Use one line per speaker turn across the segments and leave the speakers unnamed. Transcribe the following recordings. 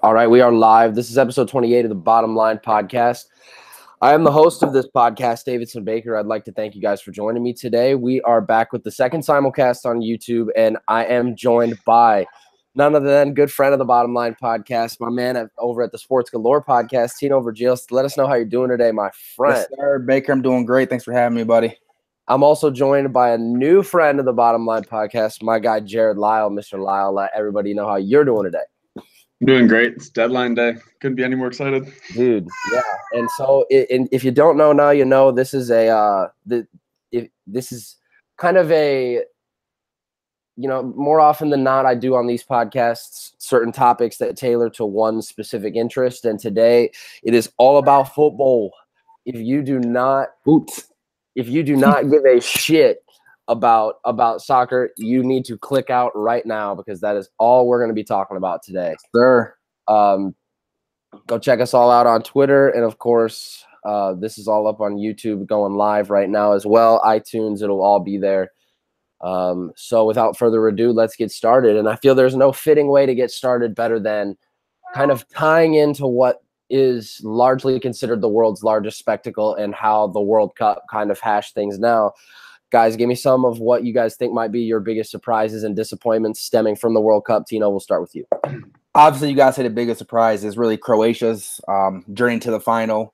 All right, we are live. This is episode 28 of the Bottom Line podcast. I am the host of this podcast, Davidson Baker. I'd like to thank you guys for joining me today. We are back with the second simulcast on YouTube, and I am joined by none other than good friend of the Bottom Line podcast, my man over at the Sports Galore podcast, Tino Vergiels. Let us know how you're doing today, my friend.
Yes, sir, Baker. I'm doing great. Thanks for having me, buddy.
I'm also joined by a new friend of the Bottom Line podcast, my guy, Jared Lyle. Mr. Lyle, let everybody know how you're doing today.
I'm doing great. It's deadline day. Couldn't be any more excited.
Dude, yeah. And so if you don't know now, you know this is this is kind of a, more often than not, I do on these podcasts certain topics that tailor to one specific interest. And today it is all about football. If you do not give a shit about soccer, you need to click out right now because that is all we're going to be talking about today.
Sure.
Go check us all out on Twitter, and of course, this is all up on YouTube, going live right now as well. iTunes, it'll all be there. So without further ado, let's get started. And I feel there's no fitting way to get started better than kind of tying into what is largely considered the world's largest spectacle and how the World Cup kind of hashed things now. Guys, give me some of what you guys think might be your biggest surprises and disappointments stemming from the World Cup. Tino, we'll start with you.
Obviously, you guys say the biggest surprise is really Croatia's journey to the final.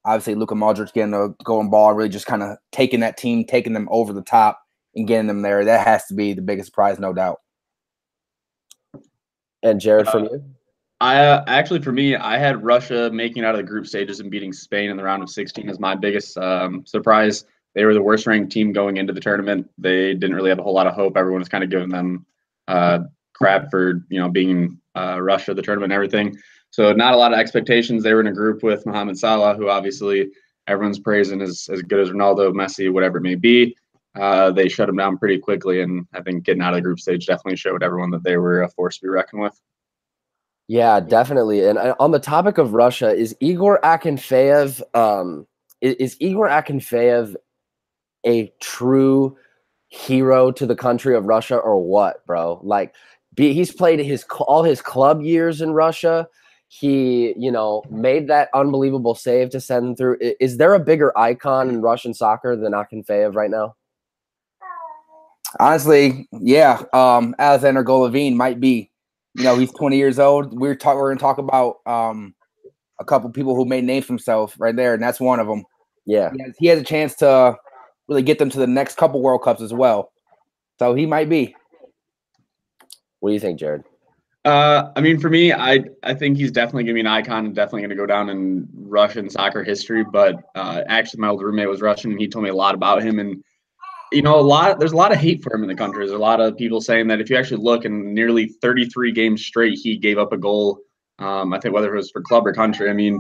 Obviously, Luka Modric getting a golden ball, really just kind of taking that team, taking them over the top and getting them there. That has to be the biggest surprise, no doubt.
And Jared, from you?
For me, I had Russia making it out of the group stages and beating Spain in the round of 16 as my biggest surprise. They were the worst ranked team going into the tournament. They didn't really have a whole lot of hope. Everyone was kind of giving them crap for, being Russia, the tournament and everything. So not a lot of expectations. They were in a group with Mohamed Salah, who obviously everyone's praising as good as Ronaldo, Messi, whatever it may be. They shut them down pretty quickly. And I think getting out of the group stage definitely showed everyone that they were a force to be reckoned with.
Yeah, definitely. And on the topic of Russia, is Igor Akinfeev a true hero to the country of Russia or what, bro? Like, he's played all his club years in Russia. He, made that unbelievable save to send them through. Is there a bigger icon in Russian soccer than Akinfeev right now?
Honestly, yeah. Alexander Golovin might be. He's 20 years old. We're going to talk about a couple people who made names for themselves right there, and that's one of them.
Yeah.
He has a chance to really get them to the next couple World Cups as well. So he might be.
What do you think, Jared?
For me, I think he's definitely going to be an icon and definitely going to go down in Russian soccer history. But actually, my old roommate was Russian, and he told me a lot about him. And, there's a lot of hate for him in the country. There's a lot of people saying that if you actually look in nearly 33 games straight, he gave up a goal. I think whether it was for club or country.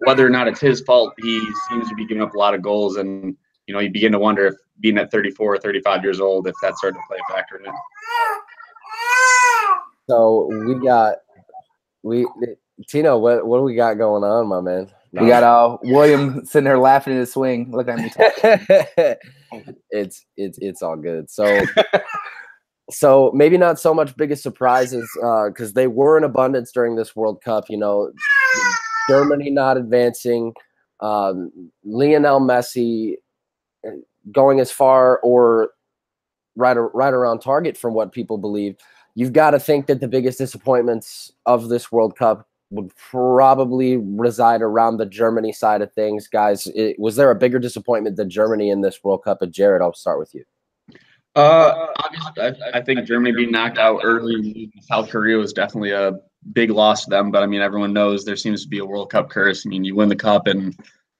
Whether or not it's his fault, he seems to be giving up a lot of goals. And, you begin to wonder if being at 34 or 35 years old, if that's starting to play a factor in it.
So Tino, what do we got going on, my man?
No. We got William sitting there laughing in his swing. Look at me talking.
It's all good. So maybe not so much biggest surprises because they were in abundance during this World Cup. Germany not advancing, Lionel Messi going as far or right around target from what people believe. You've got to think that the biggest disappointments of this World Cup would probably reside around the Germany side of things. Guys, was there a bigger disappointment than Germany in this World Cup? And Jared, I'll start with you.
Obviously, I think Germany being knocked out early in South Korea was definitely a big loss to them. But, everyone knows there seems to be a World Cup curse. You win the Cup and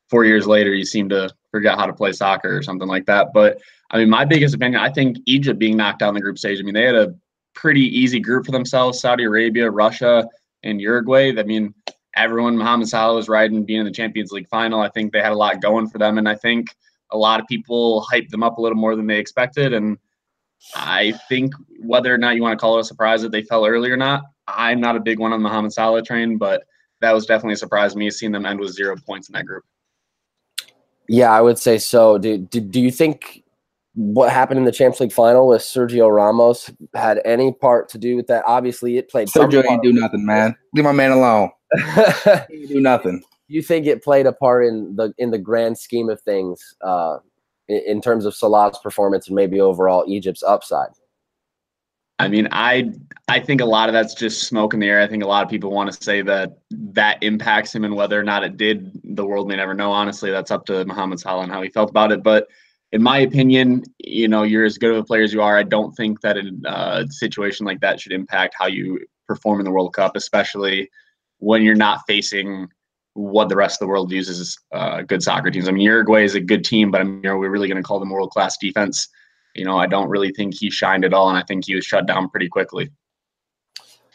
4 years later you seem to forget how to play soccer or something like that. But, my biggest opinion, I think Egypt being knocked out in the group stage, they had a pretty easy group for themselves, Saudi Arabia, Russia, and Uruguay. Everyone, Mohamed Salah was riding being in the Champions League final. I think they had a lot going for them, and I think a lot of people hyped them up a little more than they expected. And I think whether or not you want to call it a surprise that they fell early or not, I'm not a big one on the Mohamed Salah train, but that was definitely a surprise to me, seeing them end with 0 points in that group.
Yeah, I would say so. Do you think what happened in the Champions League final with Sergio Ramos had any part to do with that? Obviously, it played some
Sergio
part.
ain't do nothing, man. Leave my man alone. He ain't do nothing.
You think it played a part in the grand scheme of things in terms of Salah's performance and maybe overall Egypt's upside?
I mean, I think a lot of that's just smoke in the air. I think a lot of people want to say that impacts him, and whether or not it did, the world may never know. Honestly, that's up to Mohamed Salah and how he felt about it. But in my opinion, you're as good of a player as you are. I don't think that a situation like that should impact how you perform in the World Cup, especially when you're not facing what the rest of the world uses good soccer teams. I mean, Uruguay is a good team, but are we really going to call them world-class defense? I don't really think he shined at all, and I think he was shut down pretty quickly.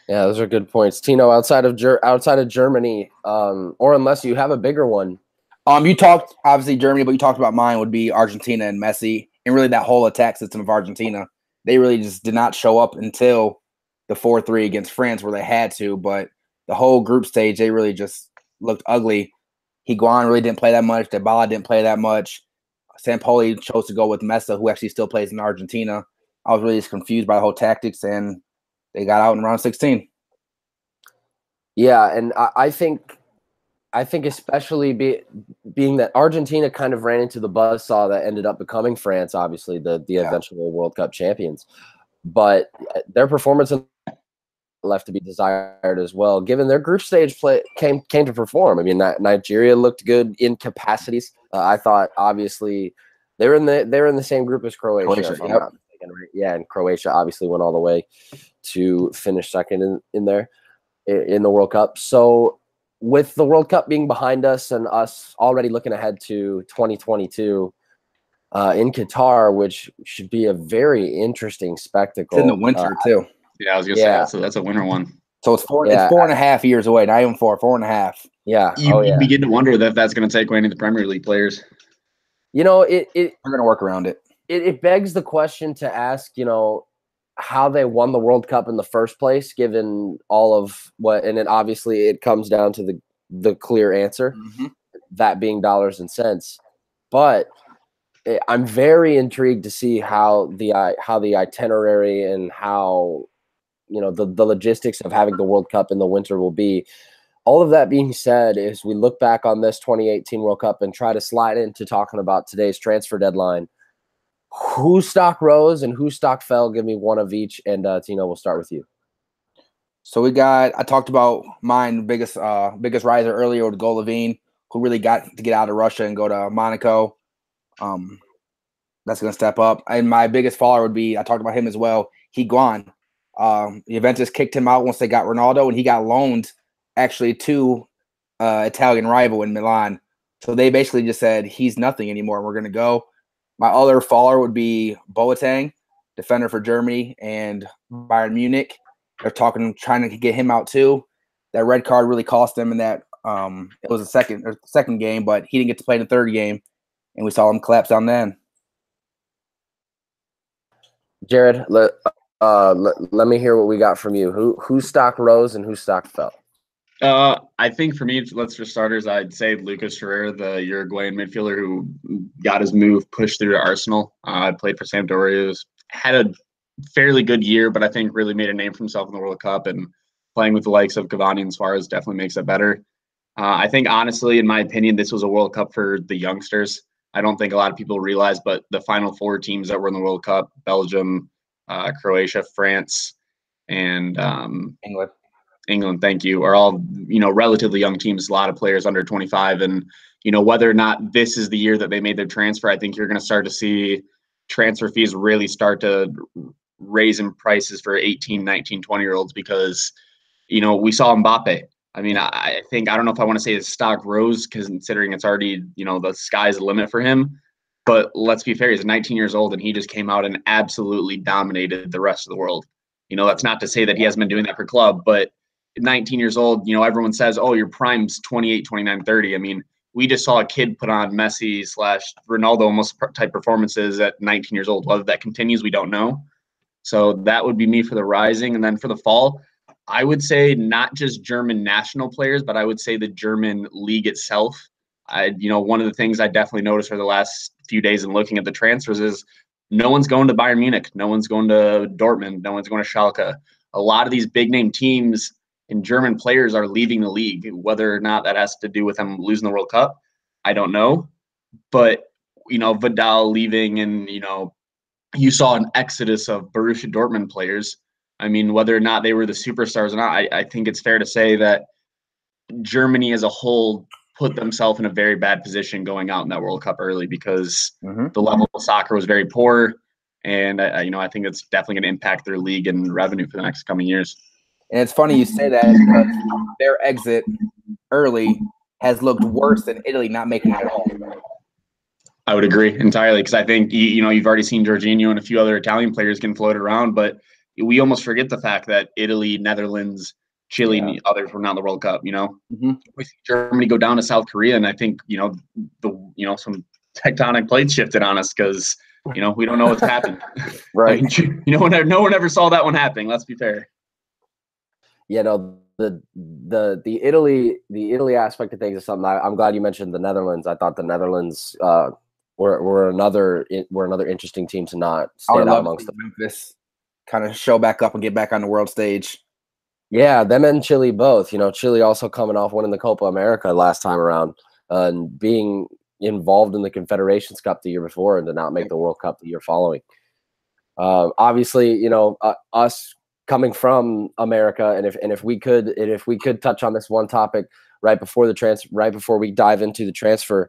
Yeah, those are good points. Tino, outside of Germany, or unless you have a bigger one.
You talked, obviously, Germany, but you talked about mine would be Argentina and Messi, and really that whole attack system of Argentina. They really just did not show up until the 4-3 against France where they had to, but the whole group stage, they really just looked ugly. Higuain really didn't play that much. Dybala didn't play that much. Sampoli chose to go with Mesa, who actually still plays in Argentina. I was really just confused by the whole tactics, and they got out in round 16.
Yeah, and I think especially being that Argentina kind of ran into the buzzsaw that ended up becoming France, obviously the eventual World Cup champions. But their performance left to be desired as well, given their group stage play came to perform. I mean, Nigeria looked good in capacities. I thought obviously they're in the same group as Croatia. If I'm not mistaken, right? Yeah, and Croatia obviously went all the way to finish second in there in the World Cup. So with the World Cup being behind us and us already looking ahead to 2022 in Qatar, which should be a very interesting spectacle.
It's in the winter too.
Yeah, I was gonna say that's a winter one.
So it's 4.5 years away, not even 4.5.
Yeah.
You begin to wonder if that's going to take away any of the Premier League players.
We're
going to work around it.
It begs the question to ask, how they won the World Cup in the first place, given all of what, and then obviously it comes down to the clear answer, that being dollars and cents. But I'm very intrigued to see how the itinerary and how the logistics of having the World Cup in the winter will be. All of that being said, as we look back on this 2018 World Cup and try to slide into talking about today's transfer deadline, whose stock rose and whose stock fell? Give me one of each, and Tino, we'll start with you.
So I talked about mine, biggest riser earlier with Golovin, who really got to get out of Russia and go to Monaco. That's going to step up. And my biggest faller would be, I talked about him as well, Higuain. Juventus kicked him out once they got Ronaldo, and he got loaned actually to Italian rival in Milan. So they basically just said he's nothing anymore. We're going to go. My other faller would be Boateng, defender for Germany and Bayern Munich. They're trying to get him out too. That red card really cost them in that. It was a second game, but he didn't get to play in the third game, and we saw him collapse down then.
Jared, let me hear what we got from you. Whose stock rose and whose stock fell?
I think for me, let's for starters, I'd say Lucas Torreira, the Uruguayan midfielder who got his move pushed through to Arsenal. Played for Sampdoria, had a fairly good year, but I think really made a name for himself in the World Cup, and playing with the likes of Cavani and Suarez definitely makes it better. I think, honestly, in my opinion, this was a World Cup for the youngsters. I don't think a lot of people realize, but the final four teams that were in the World Cup, Belgium, Croatia, France, and England, thank you, are all, relatively young teams, a lot of players under 25. And, whether or not this is the year that they made their transfer, I think you're going to start to see transfer fees really start to raise in prices for 18, 19, 20-year-olds because, we saw Mbappe. I mean, I don't know if I want to say his stock rose because considering it's already, the sky's the limit for him. But let's be fair, he's 19 years old and he just came out and absolutely dominated the rest of the world. That's not to say that he hasn't been doing that for club, but 19 years old, everyone says, oh, your prime's 28, 29, 30. I mean, we just saw a kid put on Messi / Ronaldo almost type performances at 19 years old. Whether that continues, we don't know. So that would be me for the rising. And then for the fall, I would say not just German national players, but I would say the German league itself. One of the things I definitely noticed for the last few days in looking at the transfers is no one's going to Bayern Munich. No one's going to Dortmund. No one's going to Schalke. A lot of these big name teams and German players are leaving the league. Whether or not that has to do with them losing the World Cup, I don't know. But, Vidal leaving, and, you saw an exodus of Borussia Dortmund players. I mean, whether or not they were the superstars or not, I think it's fair to say that Germany as a whole put themselves in a very bad position going out in that World Cup early, because the level of soccer was very poor. And, I think it's definitely going to impact their league and revenue for the next coming years.
And it's funny you say that, because their exit early has looked worse than Italy not making it at all.
I would agree entirely, because I think, you've already seen Jorginho and a few other Italian players getting floated around, but we almost forget the fact that Italy, Netherlands, Chile, and the others were not in the World Cup. We see Germany go down to South Korea, and I think some tectonic plates shifted on us, because we don't know what's happened.
Right.
No one ever saw that one happening. Let's be fair.
Yeah, no, the Italy aspect of things is something I'm glad you mentioned. The Netherlands. I thought the Netherlands were another interesting team to not stand out amongst them.
Memphis kind of show back up and get back on the world stage.
Yeah, them and Chile both. Chile also coming off winning the Copa America last time around, and being involved in the Confederations Cup the year before, and to not make the World Cup the year following. Obviously, us coming from America, and if we could touch on this one topic right before we dive into the transfer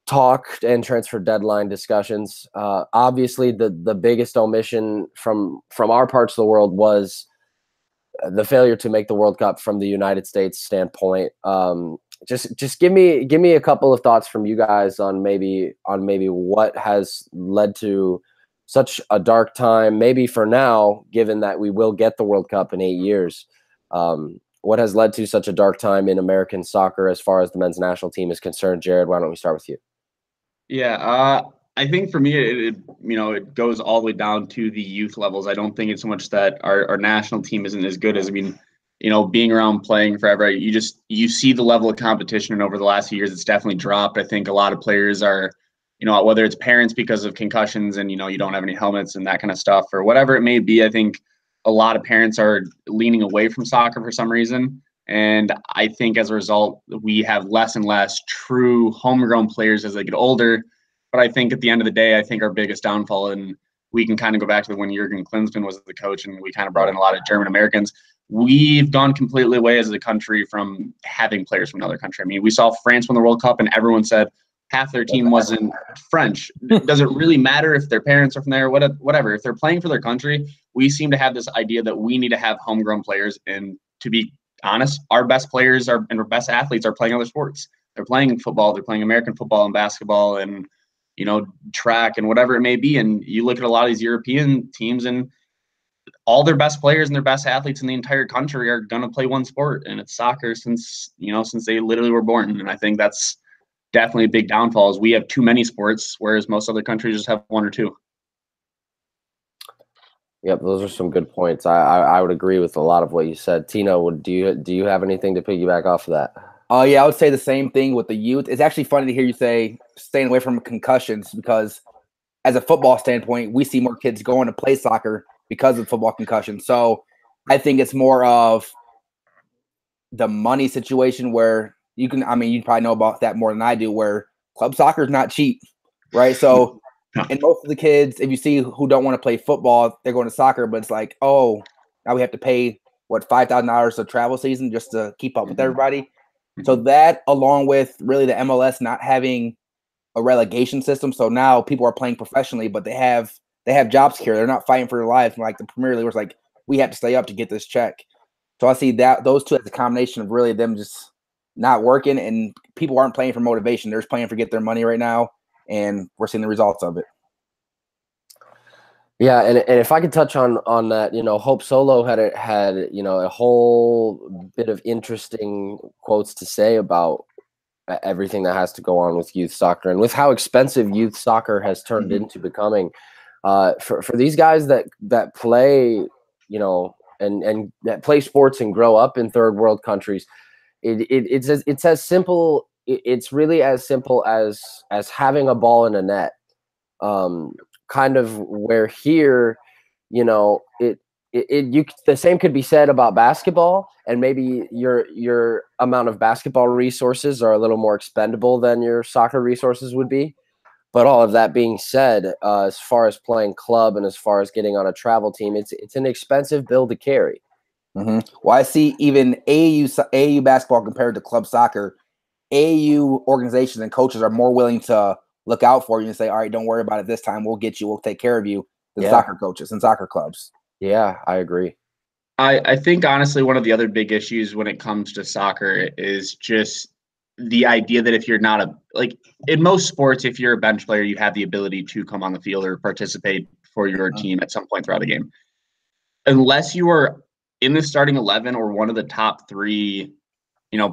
talk and transfer deadline discussions. Obviously, the biggest omission from our parts of the world was the failure to make the World Cup from the United States standpoint. Just give me a couple of thoughts from you guys on maybe what has led to such a dark time, maybe for now, given that we will get the World Cup in 8 years. What has led to such a dark time in American soccer as far as the men's national team is concerned? Jared, why don't we start with you?
Yeah, I think for me, it goes all the way down to the youth levels. I don't think it's so much that our national team isn't as good as, being around playing forever. You see the level of competition, and over the last few years, it's definitely dropped. I think a lot of players are, whether it's parents because of concussions and, you don't have any helmets and that kind of stuff, or whatever it may be, I think a lot of parents are leaning away from soccer for some reason. And I think as a result, we have less and less true homegrown players as they get older. But I think at the end of the day, I think our biggest downfall, and we can kind of go back to when Jurgen Klinsmann was the coach and we kind of brought in a lot of German Americans, we've gone completely away as a country from having players from another country. We saw France win the World Cup and everyone said half their team wasn't French. Does it really matter if their parents are from there? Whatever. If they're playing for their country, we seem to have this idea that we need to have homegrown players. And to be honest, our best players and our best athletes are playing other sports. They're playing football, they're playing American football and basketball and, track and whatever it may be. And you look at a lot of these European teams and all their best players and their best athletes in the entire country are going to play one sport, and it's soccer since they literally were born. And I think that's definitely a big downfall, is we have too many sports, whereas most other countries just have one or two.
Yep, those are some good points. I would agree with a lot of what you said. Tino, do you have anything to piggyback off of that?
Yeah, I would say the same thing with the youth. It's actually funny to hear you say staying away from concussions, because as a football standpoint, we see more kids going to play soccer because of football concussions. So I think it's more of the money situation where you probably know about that more than I do, where club soccer is not cheap, right? So and most of the kids, if you see who don't want to play football, they're going to soccer, but it's like, oh, now we have to pay $5,000 a travel season just to keep up with everybody. So that, along with really the MLS not having a relegation system, so now people are playing professionally, but they have job security. They're not fighting for their lives. Like the Premier League was like, we have to stay up to get this check. So I see those two as a combination of really them just not working, and people aren't playing for motivation. They're just playing for get their money right now, and we're seeing the results of it.
Yeah, and if I could touch on that, Hope Solo had a whole bit of interesting quotes to say about everything that has to go on with youth soccer and with how expensive youth soccer has turned into becoming. For these guys that play, and that play sports and grow up in third world countries, it's as simple. It's really as simple as having a ball in a net. kind of where here, the same could be said about basketball, and maybe your amount of basketball resources are a little more expendable than your soccer resources would be. But all of that being said, as far as playing club and as far as getting on a travel team, it's an expensive bill to carry.
Mm-hmm. Well, I see even AAU basketball compared to club soccer, AAU organizations and coaches are more willing to look out for you and say, all right, don't worry about it this time. We'll get you. We'll take care of you than soccer coaches and soccer clubs.
Yeah, I agree.
I think, honestly, one of the other big issues when it comes to soccer is just the idea that if you're not in most sports, if you're a bench player, you have the ability to come on the field or participate for your team at some point throughout a game. Unless you are in the starting 11 or one of the top 3,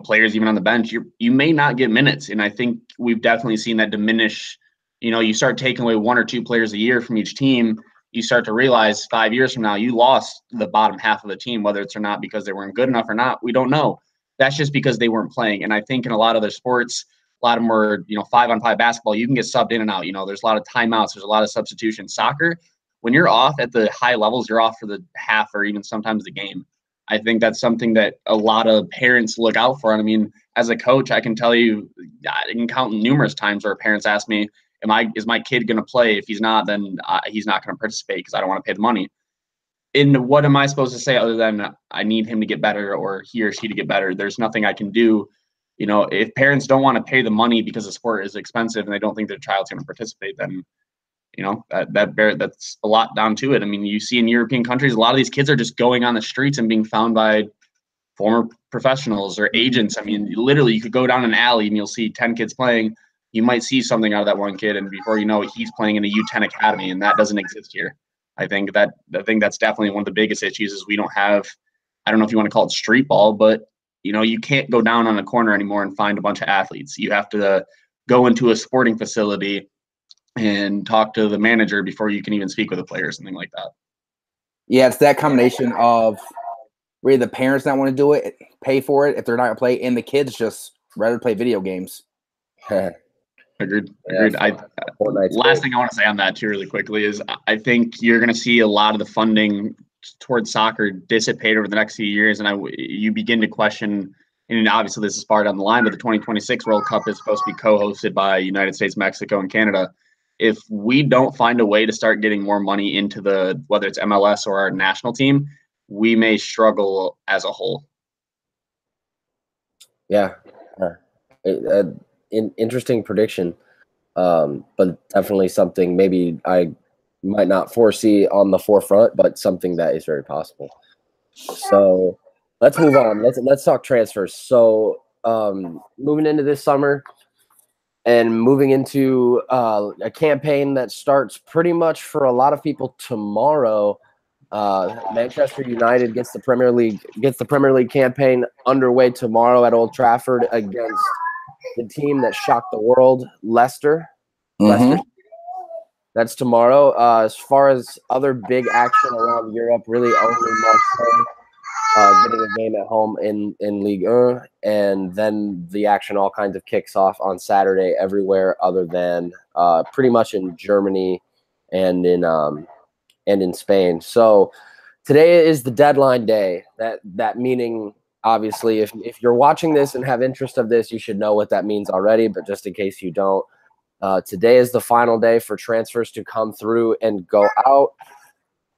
players even on the bench, you may not get minutes. And I think we've definitely seen that diminish. You start taking away 1 or 2 players a year from each team, you start to realize 5 years from now, you lost the bottom half of the team, whether it's or not because they weren't good enough or not. We don't know. That's just because they weren't playing. And I think in a lot of other sports, a lot of them are, 5-on-5 basketball, you can get subbed in and out. There's a lot of timeouts. There's a lot of substitution. Soccer, when you're off at the high levels, you're off for the half or even sometimes the game. I think that's something that a lot of parents look out for. And I mean, as a coach, I can tell you, I can count numerous times where parents ask me, is my kid going to play? If he's not, then he's not going to participate because I don't want to pay the money. And what am I supposed to say other than I need him to get better or he or she to get better? There's nothing I can do. If parents don't want to pay the money because the sport is expensive and they don't think their child's going to participate, then that's a lot down to it. I mean, you see in European countries, a lot of these kids are just going on the streets and being found by former professionals or agents. I mean, literally, you could go down an alley and you'll see 10 kids playing. You might see something out of that one kid, and before you know it, he's playing in a U10 academy, and that doesn't exist here. I think that's definitely one of the biggest issues is we don't have, I don't know if you want to call it street ball, but you can't go down on a corner anymore and find a bunch of athletes. You have to go into a sporting facility and talk to the manager before you can even speak with a player or something like that.
Yeah, it's that combination of really the parents not want to do it, pay for it if they're not going to play, and the kids just rather play video games.
Agreed. Last thing I want to say on that too really quickly is I think you're going to see a lot of the funding towards soccer dissipate over the next few years, and you begin to question, and obviously this is far down the line, but the 2026 World Cup is supposed to be co-hosted by United States, Mexico, and Canada. If we don't find a way to start getting more money into whether it's MLS or our national team, we may struggle as a whole.
Yeah. Interesting prediction, but definitely something maybe I might not foresee on the forefront, but something that is very possible. So let's move on. Let's talk transfers. So moving into this summer and moving into a campaign that starts pretty much for a lot of people tomorrow. Manchester United gets the Premier League campaign underway tomorrow at Old Trafford against the team that shocked the world, Leicester.
Mm-hmm.
Leicester. That's tomorrow. As far as other big action around Europe, really only Marseille getting a game at home in Ligue 1, and then the action all kinds of kicks off on Saturday everywhere other than pretty much in Germany and in Spain. So today is the deadline day. That meaning, obviously, if you're watching this and have interest of this, you should know what that means already. But just in case you don't, today is the final day for transfers to come through and go out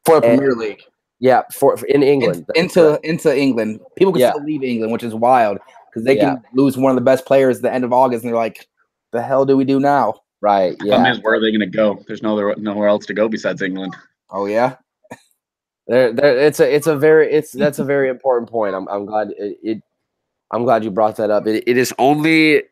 for the Premier League.
Yeah, for in England,
into England. People can still leave England, which is wild because they can lose one of the best players at the end of August, and they're like, "The hell do we do now?"
Right. Yeah.
Where are they going to go? There's nowhere else to go besides England.
Oh yeah.
That's a very important point. I'm glad you brought that up. It is only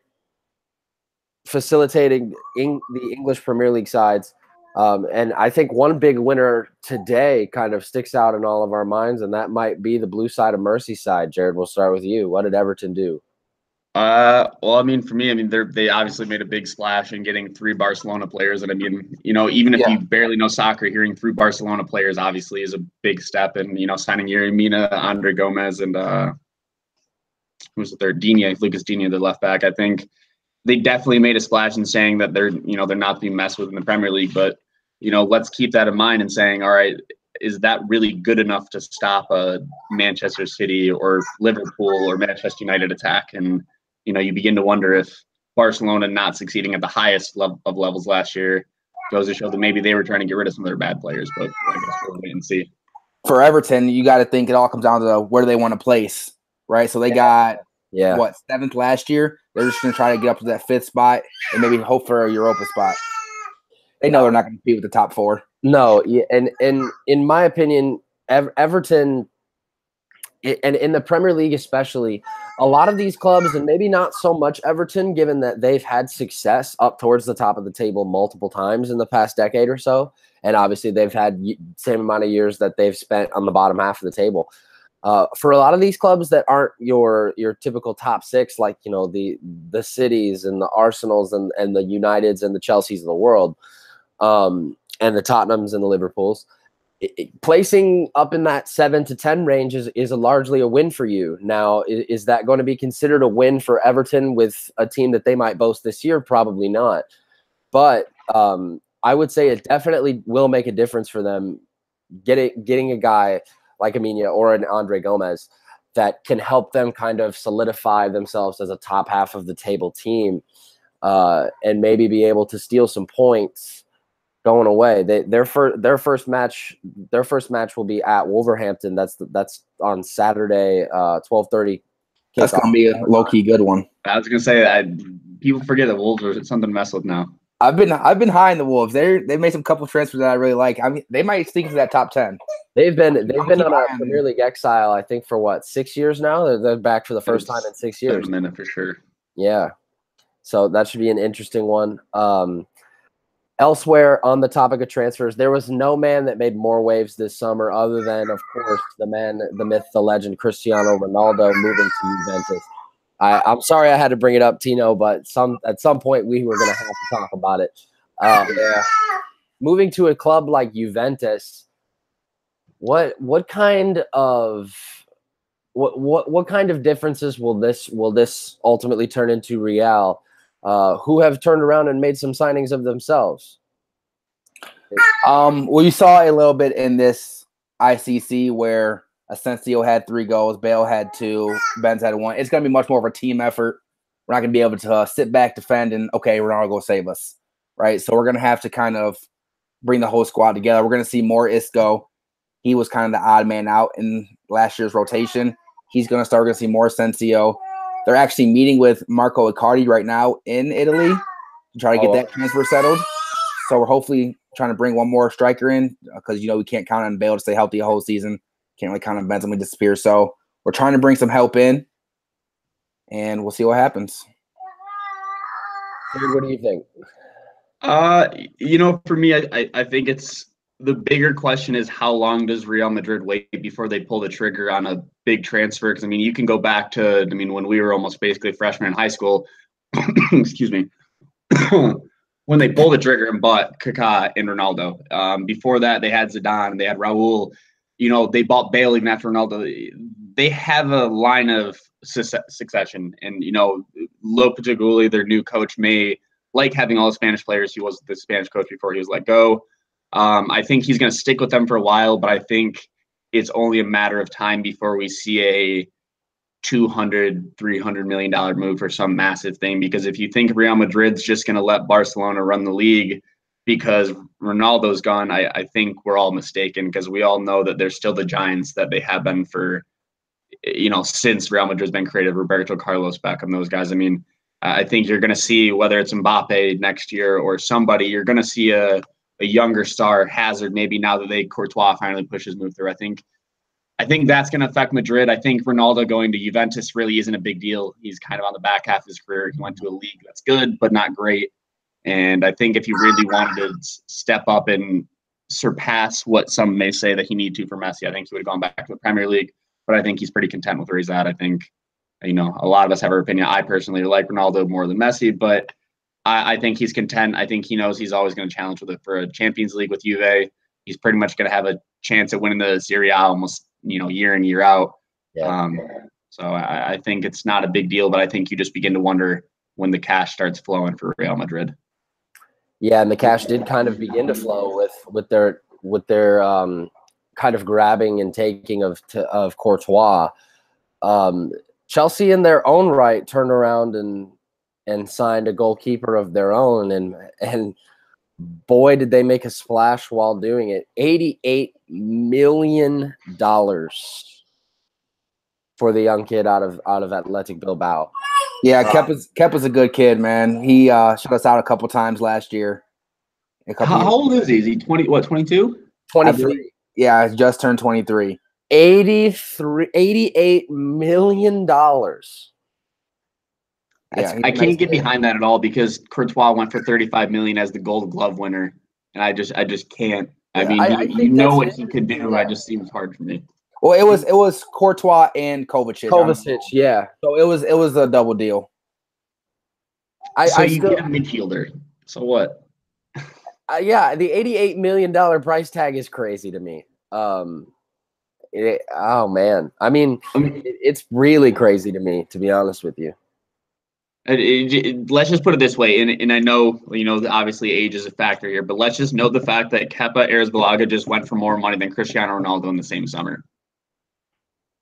facilitating the English Premier League sides, and I think one big winner today kind of sticks out in all of our minds, and that might be the blue side of Merseyside. Jared, we'll start with you. What did Everton do?
Well, I mean, for me, they obviously made a big splash in getting 3 Barcelona players. And I mean, even if you barely know soccer, hearing 3 Barcelona players obviously is a big step. And, signing Yerry Mina, Andre Gomez, and who's the third? Lucas Digne, the left back. I think they definitely made a splash in saying that they're not being messed with in the Premier League. But, let's keep that in mind and saying, all right, is that really good enough to stop a Manchester City or Liverpool or Manchester United attack? And, you begin to wonder if Barcelona not succeeding at the highest of levels last year goes to show that maybe they were trying to get rid of some of their bad players, but I guess we'll wait and see.
For Everton, you got to think it all comes down to where do they want to place, right? So they got, 7th last year? They're just going to try to get up to that 5th spot and maybe hope for a Europa spot. They know they're not going to compete with the top 4.
No, and in my opinion, Everton, and in the Premier League especially, a lot of these clubs, and maybe not so much Everton, given that they've had success up towards the top of the table multiple times in the past decade or so, and obviously they've had the same amount of years that they've spent on the bottom half of the table. For a lot of these clubs that aren't your typical top 6, like the Cities and the Arsenals and the Uniteds and the Chelseas of the world, and the Tottenhams and the Liverpools, placing up in that 7 to 10 range is largely a win for you. Now, is that going to be considered a win for Everton with a team that they might boast this year? Probably not. But I would say it definitely will make a difference for them getting a guy like Amina or an Andre Gomez that can help them kind of solidify themselves as a top half of the table team, and maybe be able to steal some points going away. Their first match will be at Wolverhampton. That's on Saturday, 12:30.
That's gonna be a low key good one.
I was gonna say people forget that Wolves are something to mess with now.
I've been high in the Wolves. They made some couple transfers that I really like. I mean, they might sneak into that top 10.
They've been on a Premier League exile, I think, for what, 6 years now? They're back for the first time in 6 years.
A minute for sure.
Yeah. So that should be an interesting one. Elsewhere on the topic of transfers, there was no man that made more waves this summer other than, of course, the man, the myth, the legend, Cristiano Ronaldo moving to Juventus. I'm sorry I had to bring it up, Tino, but at some point we were going to have to talk about it. Moving to a club like Juventus, what kind of differences will this ultimately turn into Real, who have turned around and made some signings of themselves?
Well, you saw a little bit in this ICC where Asensio had 3 goals, Bale had 2, Benz had 1. It's going to be much more of a team effort. We're not going to be able to sit back, defend, and, okay, Ronaldo go save us, right? So we're going to have to kind of bring the whole squad together. We're going to see more Isco. He was kind of the odd man out in last year's rotation. He's going to start. We're going to see more Asensio. They're actually meeting with Marco Icardi right now in Italy to try to get that transfer settled. So we're hopefully trying to bring one more striker in because, we can't count on Bale to stay healthy the whole season. Can't really count on Benzema to disappear. So we're trying to bring some help in, and we'll see what happens.
What do you think?
For me, I think it's the bigger question is how long does Real Madrid wait before they pull the trigger on a big transfer? Because, you can go back to, when we were almost basically freshmen in high school, excuse me, when they pulled the trigger and bought Kaká and Ronaldo. Before that, they had Zidane, they had Raul. They bought Bale even after Ronaldo. They have a line of succession. And, Lopetegui, their new coach, may like having all the Spanish players. He was the Spanish coach before he was let go. I think he's going to stick with them for a while, but I think it's only a matter of time before we see a $200-300 million move for some massive thing. Because if you think Real Madrid's just going to let Barcelona run the league because Ronaldo's gone, I think we're all mistaken, because we all know that they're still the giants that they have been for, since Real Madrid's been created. Roberto Carlos, Beckham, those guys. I think you're going to see, whether it's Mbappe next year or somebody, you're going to see a younger star, Hazard, maybe now that Courtois finally pushes move through. I think that's going to affect Madrid. I think Ronaldo going to Juventus really isn't a big deal. He's kind of on the back half of his career. He went to a league that's good, but not great. And I think if he really wanted to step up and surpass what some may say that he need to for Messi, I think he would have gone back to the Premier League. But I think he's pretty content with where he's at. I think, a lot of us have our opinion. I personally like Ronaldo more than Messi, but I think he's content. I think he knows he's always going to challenge for a Champions League with Juve. He's pretty much going to have a chance at winning the Serie A almost, year in, year out.
Yeah.
So I think it's not a big deal, but I think you just begin to wonder when the cash starts flowing for Real Madrid.
Yeah, and the cash did kind of begin to flow with their kind of grabbing and taking of Courtois. Chelsea, in their own right, turned around and signed a goalkeeper of their own, and boy, did they make a splash while doing it. $88 million for the young kid out of Athletic Bilbao.
Yeah, Kepa's a good kid, man. He shut us out a couple times last year.
How old is he? Is he 20? What, 22?
23.
Yeah, he just turned 23.
$88 million.
I can't get behind that at all because Courtois went for 35 million as the Gold Glove winner, and I just can't. I mean, you know what he could do. It just seems hard for me.
Well, it was Courtois and Kovacic.
Yeah.
So it was a double deal.
You get a midfielder. So what?
Yeah, the $88 million price tag is crazy to me. Oh man, I mean, it's really crazy to me, to be honest with you.
Let's just put it this way, and I know, obviously age is a factor here, but let's just note the fact that Kepa Arrizabalaga just went for more money than Cristiano Ronaldo in the same summer.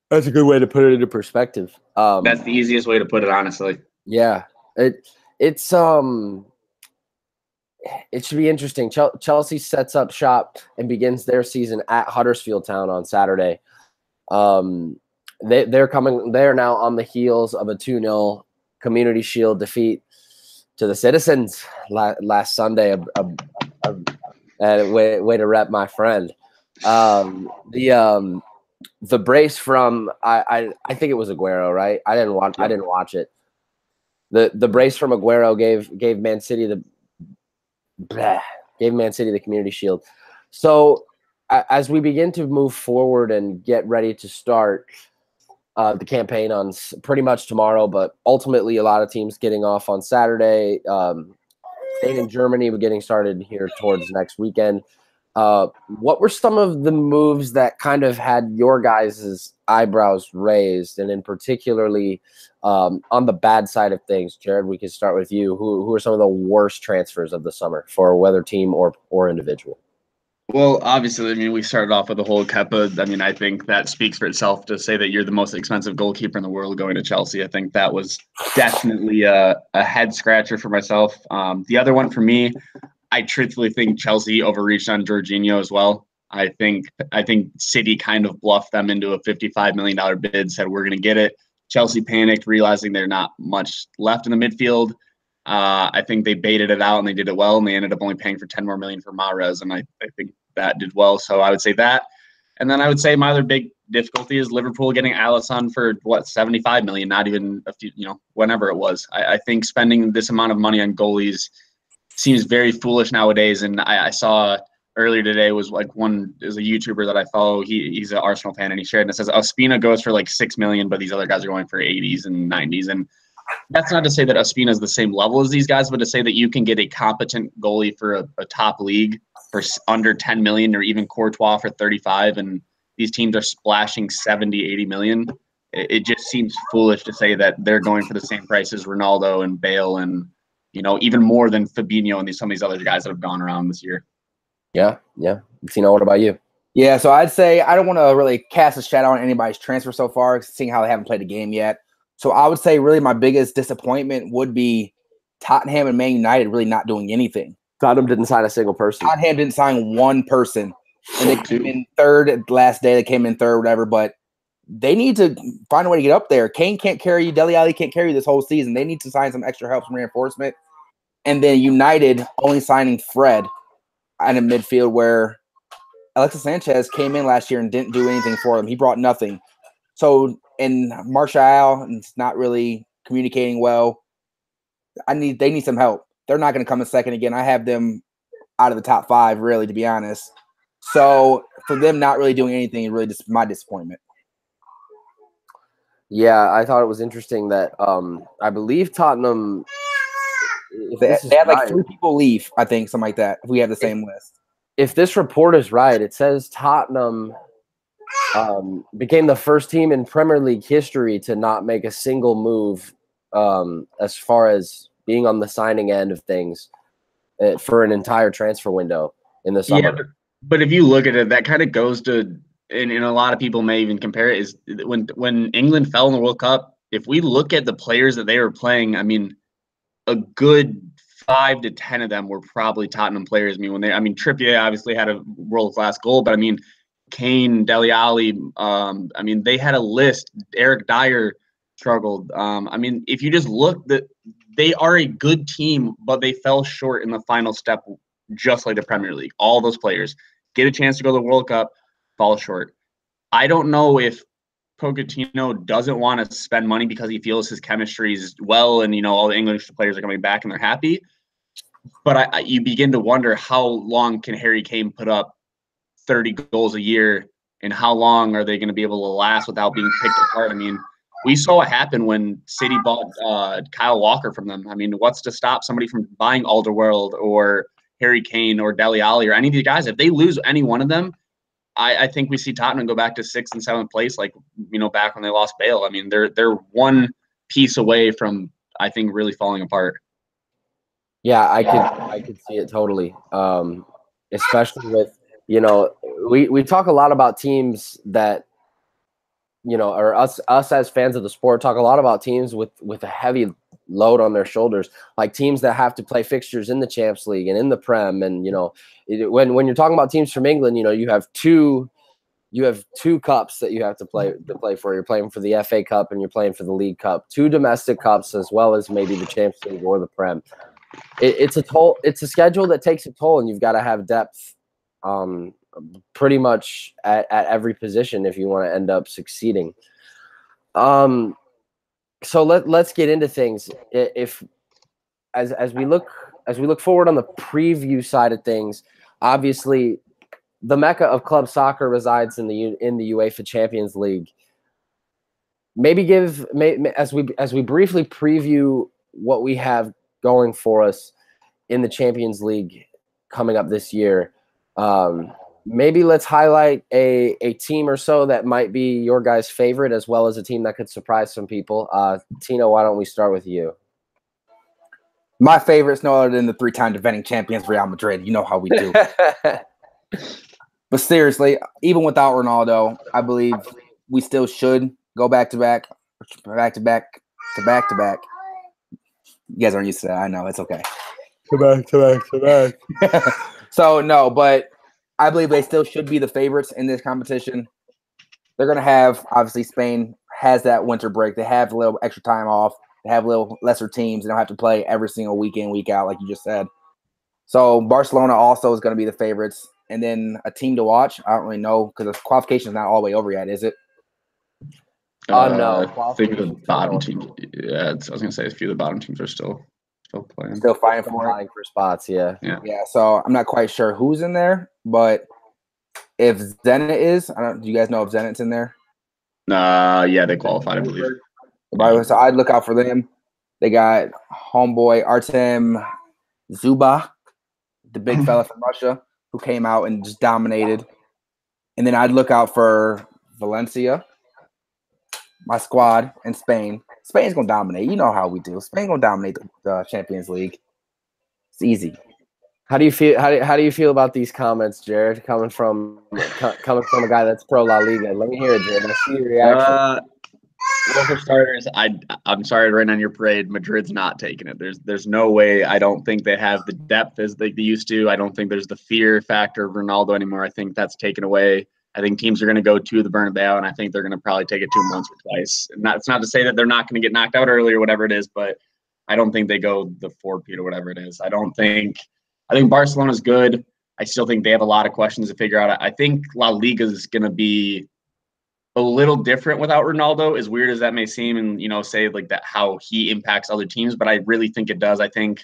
That's a good way to put it into perspective.
That's the easiest way to put it, honestly.
Yeah, it should be interesting. Chelsea sets up shop and begins their season at Huddersfield Town on Saturday. They're now on the heels of a 2-0 Community Shield defeat to the Citizens last Sunday. Way to rep my friend. The brace from I think it was Aguero, right? I didn't watch it. The brace from Aguero gave Man City the Community Shield. So as we begin to move forward and get ready to start the campaign on pretty much tomorrow, but ultimately a lot of teams getting off on Saturday. Spain and Germany were getting started here towards next weekend. What were some of the moves that kind of had your guys' eyebrows raised, and in particularly on the bad side of things? Jared, we can start with you. Who are some of the worst transfers of the summer for whether team or individual?
Well, obviously, we started off with the whole Kepa. I think that speaks for itself to say that you're the most expensive goalkeeper in the world going to Chelsea. I think that was definitely a head scratcher for myself. The other one for me, I truthfully think Chelsea overreached on Jorginho as well. I think City kind of bluffed them into a $55 million bid, said we're going to get it. Chelsea panicked, realizing there's not much left in the midfield. I think they baited it out and they did it well, and they ended up only paying for $10 more million for Mahrez, and I think that did well. So I would say that. And then I would say my other big difficulty is Liverpool getting Alisson for $75 million, not even a few, whenever it was. I think spending this amount of money on goalies seems very foolish nowadays. And I saw earlier today was a YouTuber that I follow. He's an Arsenal fan, and he shared, and it says Ospina goes for like $6 million, but these other guys are going for 80s and 90s. And that's not to say that Ospina is the same level as these guys, but to say that you can get a competent goalie for a top league for under 10 million, or even Courtois for 35, and these teams are splashing 70, 80 million. It just seems foolish to say that they're going for the same price as Ronaldo and Bale and, even more than Fabinho and some of these other guys that have gone around this year.
Yeah. Tino, what about you?
Yeah, so I'd say I don't want to really cast a shadow on anybody's transfer so far, seeing how they haven't played a game yet. So I would say really my biggest disappointment would be Tottenham and Man United really not doing anything.
Tottenham didn't sign a single person.
Tottenham didn't sign one person. And they came in third last day. They came in third, whatever. But they need to find a way to get up there. Kane can't carry you. Dele Alli can't carry you this whole season. They need to sign some extra help, some reinforcement. And then United only signing Fred in a midfield where Alexis Sanchez came in last year and didn't do anything for them. He brought nothing. So, and Martial is not really communicating well. They need some help. They're not going to come in second again. I have them out of the top 5, really, to be honest. So for them not really doing anything is really just my disappointment.
Yeah, I thought it was interesting that I believe Tottenham
they had like 3 people leave, I think, something like that. If we have the same list.
If this report is right, it says Tottenham became the first team in Premier League history to not make a single move as far as being on the signing end of things. for an entire transfer window in the summer.
Yeah, but if you look at it, that kind of goes to, and a lot of people may even compare it, is when England fell in the World Cup, if we look at the players that they were playing, I mean, a good 5 to 10 of them were probably Tottenham players. I mean, Trippier obviously had a world-class goal, but I mean, Kane, Dele Alli, I mean, they had a list. Eric Dyer struggled. I mean, if you just look, that they are a good team, but they fell short in the final step, just like the Premier League. All those players get a chance to go to the World Cup, fall short. I don't know if Pochettino doesn't want to spend money because he feels his chemistry is well, and all the English players are coming back and they're happy. But you begin to wonder, how long can Harry Kane put up 30 goals a year, and how long are they going to be able to last without being picked apart? I mean, we saw what happened when City bought Kyle Walker from them. I mean, what's to stop somebody from buying Alderweireld or Harry Kane or Dele Alli or any of these guys? If they lose any one of them, I think we see Tottenham go back to 6th and 7th place, like back when they lost Bale. I mean, they're one piece away from, I think, really falling apart.
Yeah, I could see it totally. Especially with we talk a lot about teams that or us as fans of the sport talk a lot about teams with a heavy load on their shoulders, like teams that have to play fixtures in the Champions League and in the Prem, and when you're talking about teams from England, you have two cups that you have to play for. You're playing for the FA Cup and you're playing for the League Cup, 2 domestic cups, as well as maybe the Champions League or the Prem. It's a schedule that takes a toll, and you've got to have depth pretty much at every position if you want to end up succeeding. So let's get into things. If as we look forward on the preview side of things, obviously the mecca of club soccer resides in the UEFA Champions League. Maybe as we briefly preview what we have going for us in the Champions League coming up this year. Maybe let's highlight a team or so that might be your guys' favorite, as well as a team that could surprise some people. Tino, why don't we start with you?
My favorite is no other than the 3-time defending champions, Real Madrid. You know how we do. But seriously, even without Ronaldo, I believe we still should go back to back. You guys aren't used to that. I know. It's okay. To back. So, no, but I believe they still should be the favorites in this competition. They're going to have, obviously, Spain has that winter break. They have a little extra time off. They have a little lesser teams. They don't have to play every single week in, week out, like you just said. So, Barcelona also is going to be the favorites. And then a team to watch, I don't really know, because the qualification is not all the way over yet, is it?
No.
I think the bottom team. Yeah, I was going to say a few of the bottom teams are still playing.
Still fighting for
spots, yeah.
So I'm not quite sure who's in there, but if Zenit is, do you guys know if Zenit's in there?
Yeah, they qualified, I believe.
So I'd look out for them. They got homeboy Artem Zuba, the big fella from Russia, who came out and just dominated. And then I'd look out for Valencia, my squad, and Spain. Spain's gonna dominate. You know how we do. Spain gonna dominate the Champions League. It's easy.
How do you feel? How do you feel about these comments, Jared? Coming from a guy that's pro La Liga. Let me hear it, Jared. I see your reaction.
Well, for starters, I'm sorry to rain on your parade. Madrid's not taking it. There's no way. I don't think they have the depth as they used to. I don't think there's the fear factor of Ronaldo anymore. I think that's taken away. I think teams are going to go to the Bernabeu, and I think they're going to probably take it to them once or twice. And it's not to say that they're not going to get knocked out early or whatever it is, but I don't think they go the 4-peat or whatever it is. I think Barcelona's good. I still think they have a lot of questions to figure out. I think La Liga is going to be a little different without Ronaldo, as weird as that may seem, and say like that how he impacts other teams, but I really think it does. I think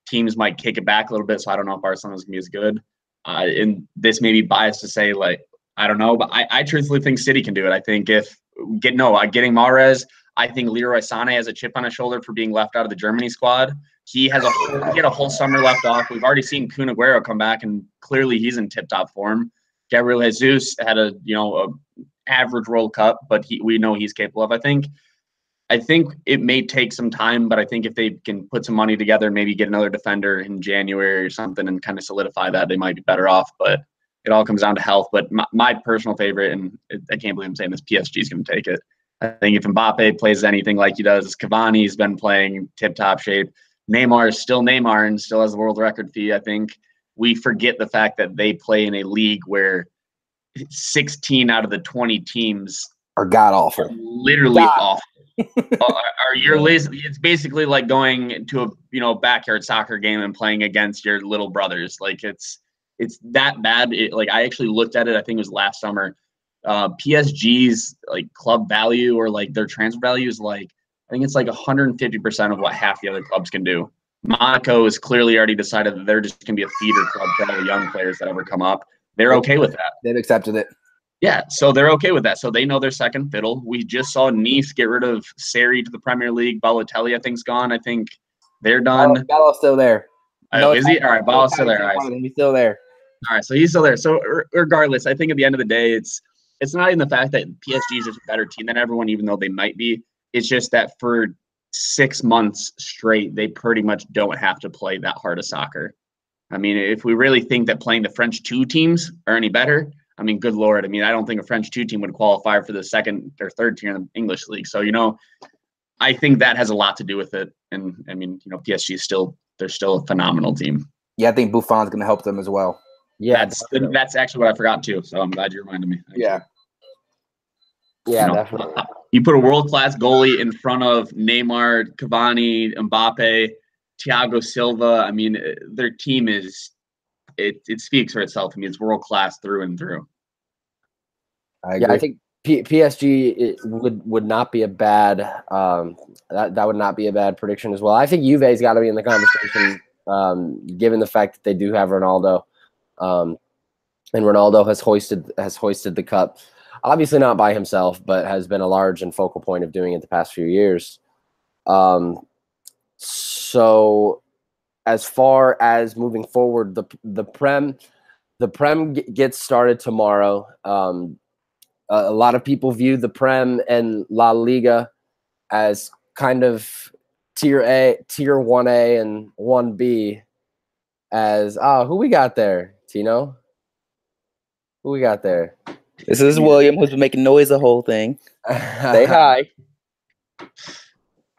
teams might kick it back a little bit, so I don't know if Barcelona's gonna be as good. And this may be biased to say, like, I don't know, but I truthfully think City can do it. I think getting Mahrez, I think Leroy Sané has a chip on his shoulder for being left out of the Germany squad. He had a whole summer left off. We've already seen Kun Aguero come back, and clearly he's in tip-top form. Gabriel Jesus had a average World Cup, but we know he's capable of. I think I think it may take some time, but I think if they can put some money together, maybe get another defender in January or something and kind of solidify that, they might be better off. But it all comes down to health. But my personal favorite, and I can't believe I'm saying this, PSG is going to take it. I think if Mbappe plays anything like he does, Cavani's been playing tip-top shape. Neymar is still Neymar and still has the world record fee. I think we forget the fact that they play in a league where 16 out of the 20 teams
are god-awful.
Literally awful. It's basically like going to a backyard soccer game and playing against your little brothers. Like it's that bad. Like I actually looked at it. I think it was last summer. PSG's like club value or like their transfer value is like I think it's like 150% of what half the other clubs can do. Monaco has clearly already decided that they're just going to be a feeder club for all the young players that ever come up. They're okay with that.
They've accepted it.
Yeah, so they're okay with that. So they know their second fiddle. We just saw Nice get rid of Sarri to the Premier League. Balotelli, I think, is gone. I think they're done.
Gallo's still there.
No, is he? All right, Balo's still there. All right.
He's still there.
All right, so he's still there. So regardless, I think at the end of the day, it's not even the fact that PSG is just a better team than everyone, even though they might be. It's just that for 6 months straight, they pretty much don't have to play that hard of soccer. I mean, if we really think that playing the French 2 teams are any better, I mean, good Lord. I mean, I don't think a French 2 team would qualify for the second or third tier in the English league. So, I think that has a lot to do with it. And I mean, PSG is they're still a phenomenal team.
Yeah, I think Buffon's going to help them as well.
Yeah, that's actually what I forgot too. So I'm glad you reminded me. Actually.
Yeah,
definitely. You put a world-class goalie in front of Neymar, Cavani, Mbappe, Thiago Silva. I mean, their team it speaks for itself. I mean, it's world-class through and through.
I
think PSG would not be a bad that would not be a bad prediction as well. I think Juve's got to be in the conversation, given the fact that they do have Ronaldo, and Ronaldo has hoisted the cup. Obviously not by himself, but has been a large and focal point of doing it the past few years. So as far as moving forward, the Prem gets started tomorrow. A lot of people view the Prem and La Liga as kind of tier 1A and 1B. As who we got there, Tino? Who we got there?
This is William, who's been making noise the whole thing. Say hi.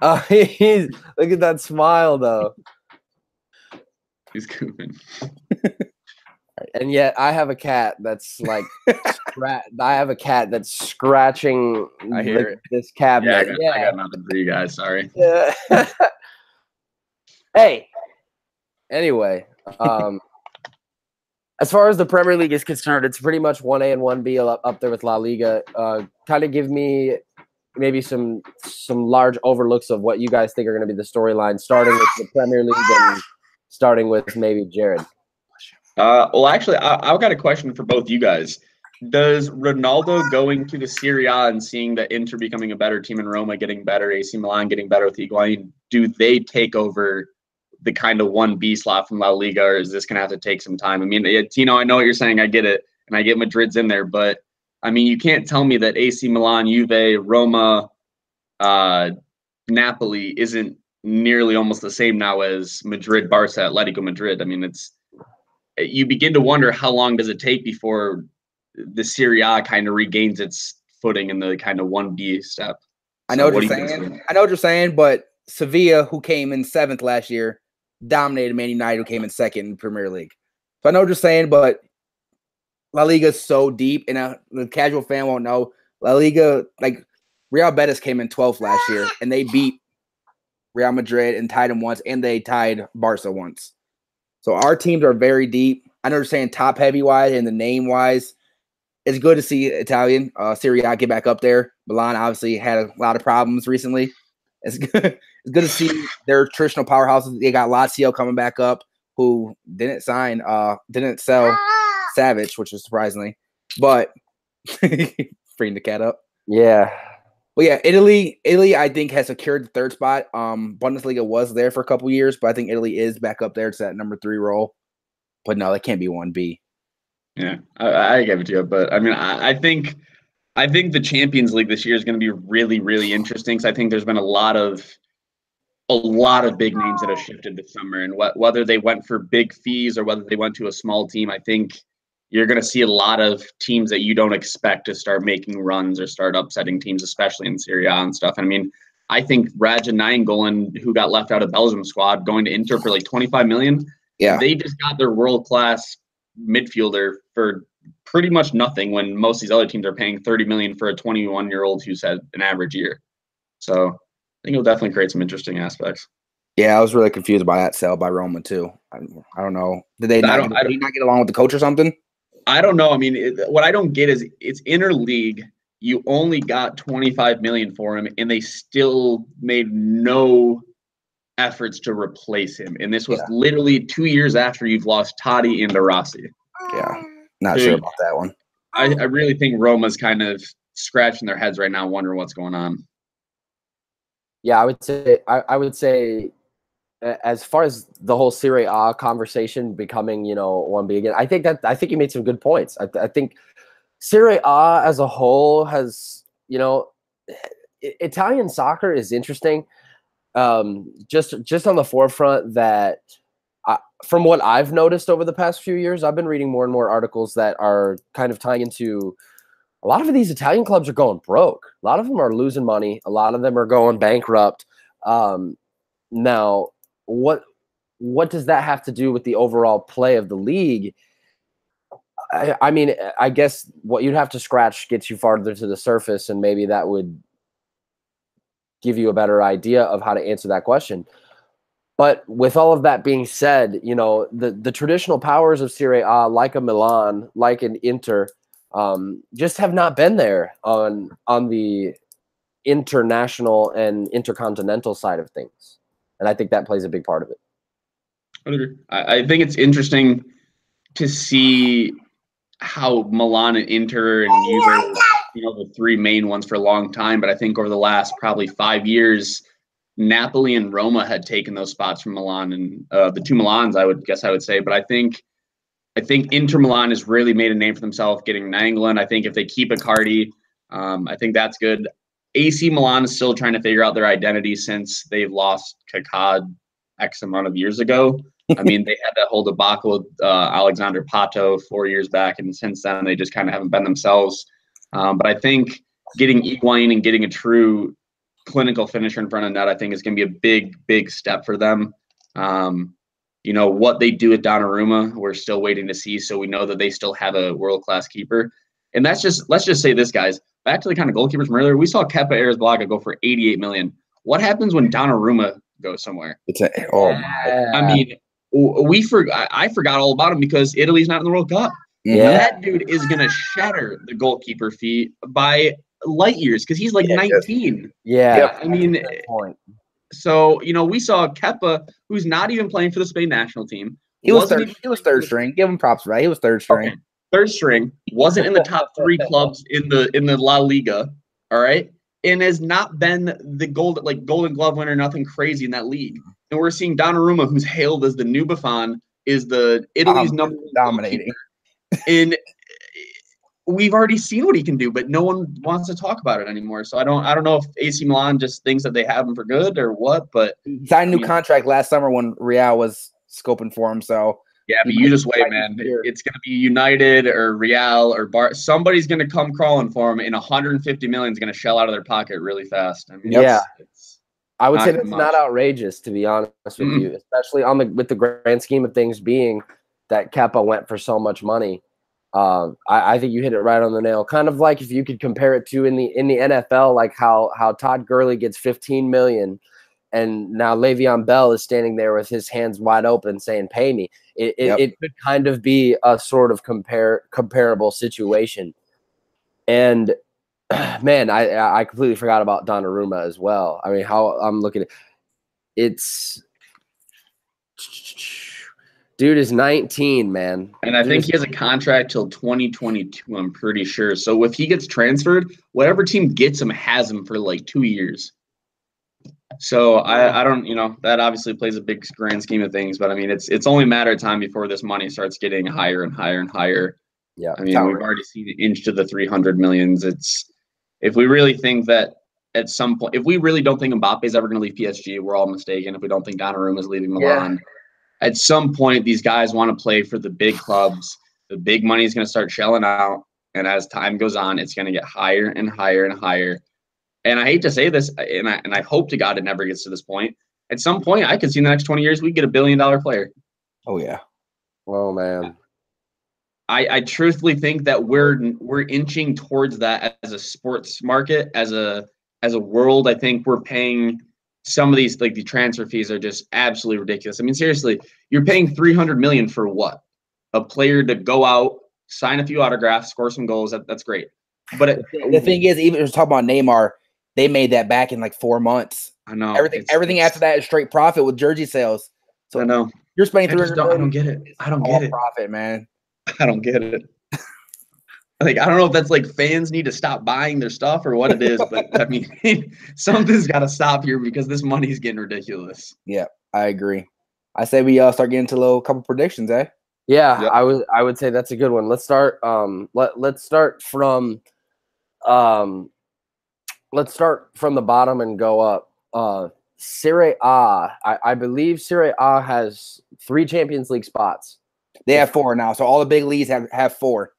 Oh, look at that smile, though.
He's goofing.
And yet, I have a cat that's like, I have a cat that's scratching.
I hear
this cabinet.
I got nothing for you guys. Sorry.
Yeah. Hey. Anyway, as far as the Premier League is concerned, it's pretty much 1A and 1B up there with La Liga. Kind of give me maybe some large overlooks of what you guys think are going to be the storyline, starting with the Premier League and starting with maybe Jared.
Well, actually, I've got a question for both you guys. Does Ronaldo going to the Serie A and seeing that Inter becoming a better team and Roma getting better, AC Milan getting better with Higuain, do they take over the kind of 1B slot from La Liga, or is this going to have to take some time? I mean, Tino, I know what you're saying. I get it, and I get Madrid's in there, but I mean, you can't tell me that AC Milan, Juve, Roma, Napoli isn't nearly almost the same now as Madrid, Barca, Atletico Madrid. I mean, you begin to wonder how long does it take before the Serie A kind of regains its footing in the kind of 1B step.
I know what you're saying, but Sevilla, who came in 7th last year, dominated Man United, who came in 2nd in the Premier League. So I know what you're saying, but La Liga is so deep, and the casual fan won't know. La Liga, like Real Betis came in 12th last year, and they beat Real Madrid and tied them once, and they tied Barca once. So our teams are very deep. I know you're saying top heavy wise and the name wise. It's good to see Italian Serie A get back up there. Milan obviously had a lot of problems recently. It's good to see their traditional powerhouses. They got Lazio coming back up, who didn't sell Savage, which is surprisingly, but freeing the cat up.
Yeah.
Well, yeah, Italy, I think, has secured the 3rd spot. Bundesliga was there for a couple years, but I think Italy is back up there. It's that number 3 role. But no, that can't be 1B.
Yeah, I give it to you. But I mean, I think I think the Champions League this year is going to be really, really interesting. Because I think there's been a lot of big names that have shifted this summer, and whether they went for big fees or whether they went to a small team, I think you're going to see a lot of teams that you don't expect to start making runs or start upsetting teams, especially in Serie A and stuff. I mean, I think Raja Nainggolan, who got left out of Belgium squad, going to Inter for like 25 million.
Yeah,
they just got their world-class midfielder for pretty much nothing when most of these other teams are paying 30 million for a 21-year-old who's had an average year. So I think it'll definitely create some interesting aspects.
Yeah, I was really confused by that sale by Roma too. I don't know. Did he not get along with the coach or something?
I don't know. I mean, what I don't get is it's interleague. You only got 25 million for him, and they still made no efforts to replace him. And this was literally 2 years after you've lost Totti and De Rossi.
Yeah, not sure about that one.
I really think Roma's kind of scratching their heads right now, wondering what's going on.
Yeah, I would say as far as the whole Serie A conversation becoming, one big again, I think you made some good points. I think Serie A as a whole has, Italian soccer is interesting. Just on the forefront that from what I've noticed over the past few years, I've been reading more and more articles that are kind of tying into a lot of these Italian clubs are going broke. A lot of them are losing money. A lot of them are going bankrupt. Now, what does that have to do with the overall play of the league? I mean, I guess what you'd have to scratch gets you farther to the surface, and maybe that would give you a better idea of how to answer that question. But with all of that being said, the traditional powers of Serie A, like a Milan, like an Inter, just have not been there on the international and intercontinental side of things. And I think that plays a big part of it.
I think it's interesting to see how Milan and Inter and Juve, the three main ones for a long time. But I think over the last probably 5 years, Napoli and Roma had taken those spots from Milan, and the two Milans, I would say. But I think Inter Milan has really made a name for themselves getting Nainggolan. I think if they keep Icardi, I think that's good. AC Milan is still trying to figure out their identity since they've lost Kaká X amount of years ago. I mean, they had that whole debacle with Alexander Pato 4 years back, and since then they just kind of haven't been themselves. But I think getting Higuain and getting a true clinical finisher in front of net, I think is going to be a big, big step for them. What they do at Donnarumma, we're still waiting to see. So we know that they still have a world-class keeper. And let's just say this, guys. Back to the kind of goalkeepers from earlier, we saw Kepa Arrizabalaga go for 88 million. What happens when Donnarumma goes somewhere? I mean, I forgot all about him because Italy's not in the World Cup. Yeah. That dude is going to shatter the goalkeeper fee by light years because he's like 19.
Yeah.
I mean, so, we saw Kepa, who's not even playing for the Spain national team.
He was third string. Give him props, right? He was third string.
Okay. Third string, wasn't in the top 3 clubs in the La Liga, all right? And has not been the Golden Glove winner, nothing crazy in that league. And we're seeing Donnarumma, who's hailed as the new Buffon, is the Italy's number one
dominating.
And we've already seen what he can do, but no one wants to talk about it anymore. So I don't know if AC Milan just thinks that they have him for good or what, but
he signed a new contract last summer when Real was scoping for him, so
yeah, but you just wait, man. It's going to be United or Real or Somebody's going to come crawling for him, and 150 million is going to shell out of their pocket really fast. I mean,
I would say that's not outrageous, to be honest with you, especially with the grand scheme of things being that Kepa went for so much money. I think you hit it right on the nail. Kind of like if you could compare it to in the NFL, like how Todd Gurley gets 15 million. And now Le'Veon Bell is standing there with his hands wide open saying, pay me. It could kind of be a sort of comparable situation. And, man, I completely forgot about Donnarumma as well. I mean, how I'm looking at it's – dude is 19, man.
And I think he has a contract till 2022, I'm pretty sure. So if he gets transferred, whatever team gets him has him for like 2 years. So I don't, that obviously plays a big grand scheme of things, but I mean, it's only a matter of time before this money starts getting higher and higher and higher.
Yeah.
I mean, we've already seen it inch to the 300 millions. If we really think that at some point, if we really don't think Mbappe's ever going to leave PSG, we're all mistaken. If we don't think Donnarumma is leaving Milan, at some point, these guys want to play for the big clubs. The big money is going to start shelling out. And as time goes on, it's going to get higher and higher and higher. And I hate to say this, and I hope to God it never gets to this point. At some point, I could see in the next 20 years, we get $1 billion player.
Oh, yeah.
Oh, man.
I truthfully think that we're inching towards that as a sports market, as a world. I think we're paying some of these, like the transfer fees are just absolutely ridiculous. I mean, seriously, you're paying $300 million for what? A player to go out, sign a few autographs, score some goals. That's great. But
the thing is, even if we're talking about Neymar, they made that back in like 4 months.
I know
everything after that is straight profit with jersey sales. So
I know
you're spending $300 million.
I don't get it. I don't get it.
Profit, man.
I don't get it. Like, I don't know if that's like fans need to stop buying their stuff or what it is, but I mean, something's got to stop here because this money's getting ridiculous.
Yeah, I agree. I say we start getting into a couple predictions, eh?
Yeah, yep. I would say that's a good one. Let's start. Let's start from the bottom and go up. Serie A. I believe Serie A has 3 Champions League spots.
They have 4 now, so all the big leagues have 4.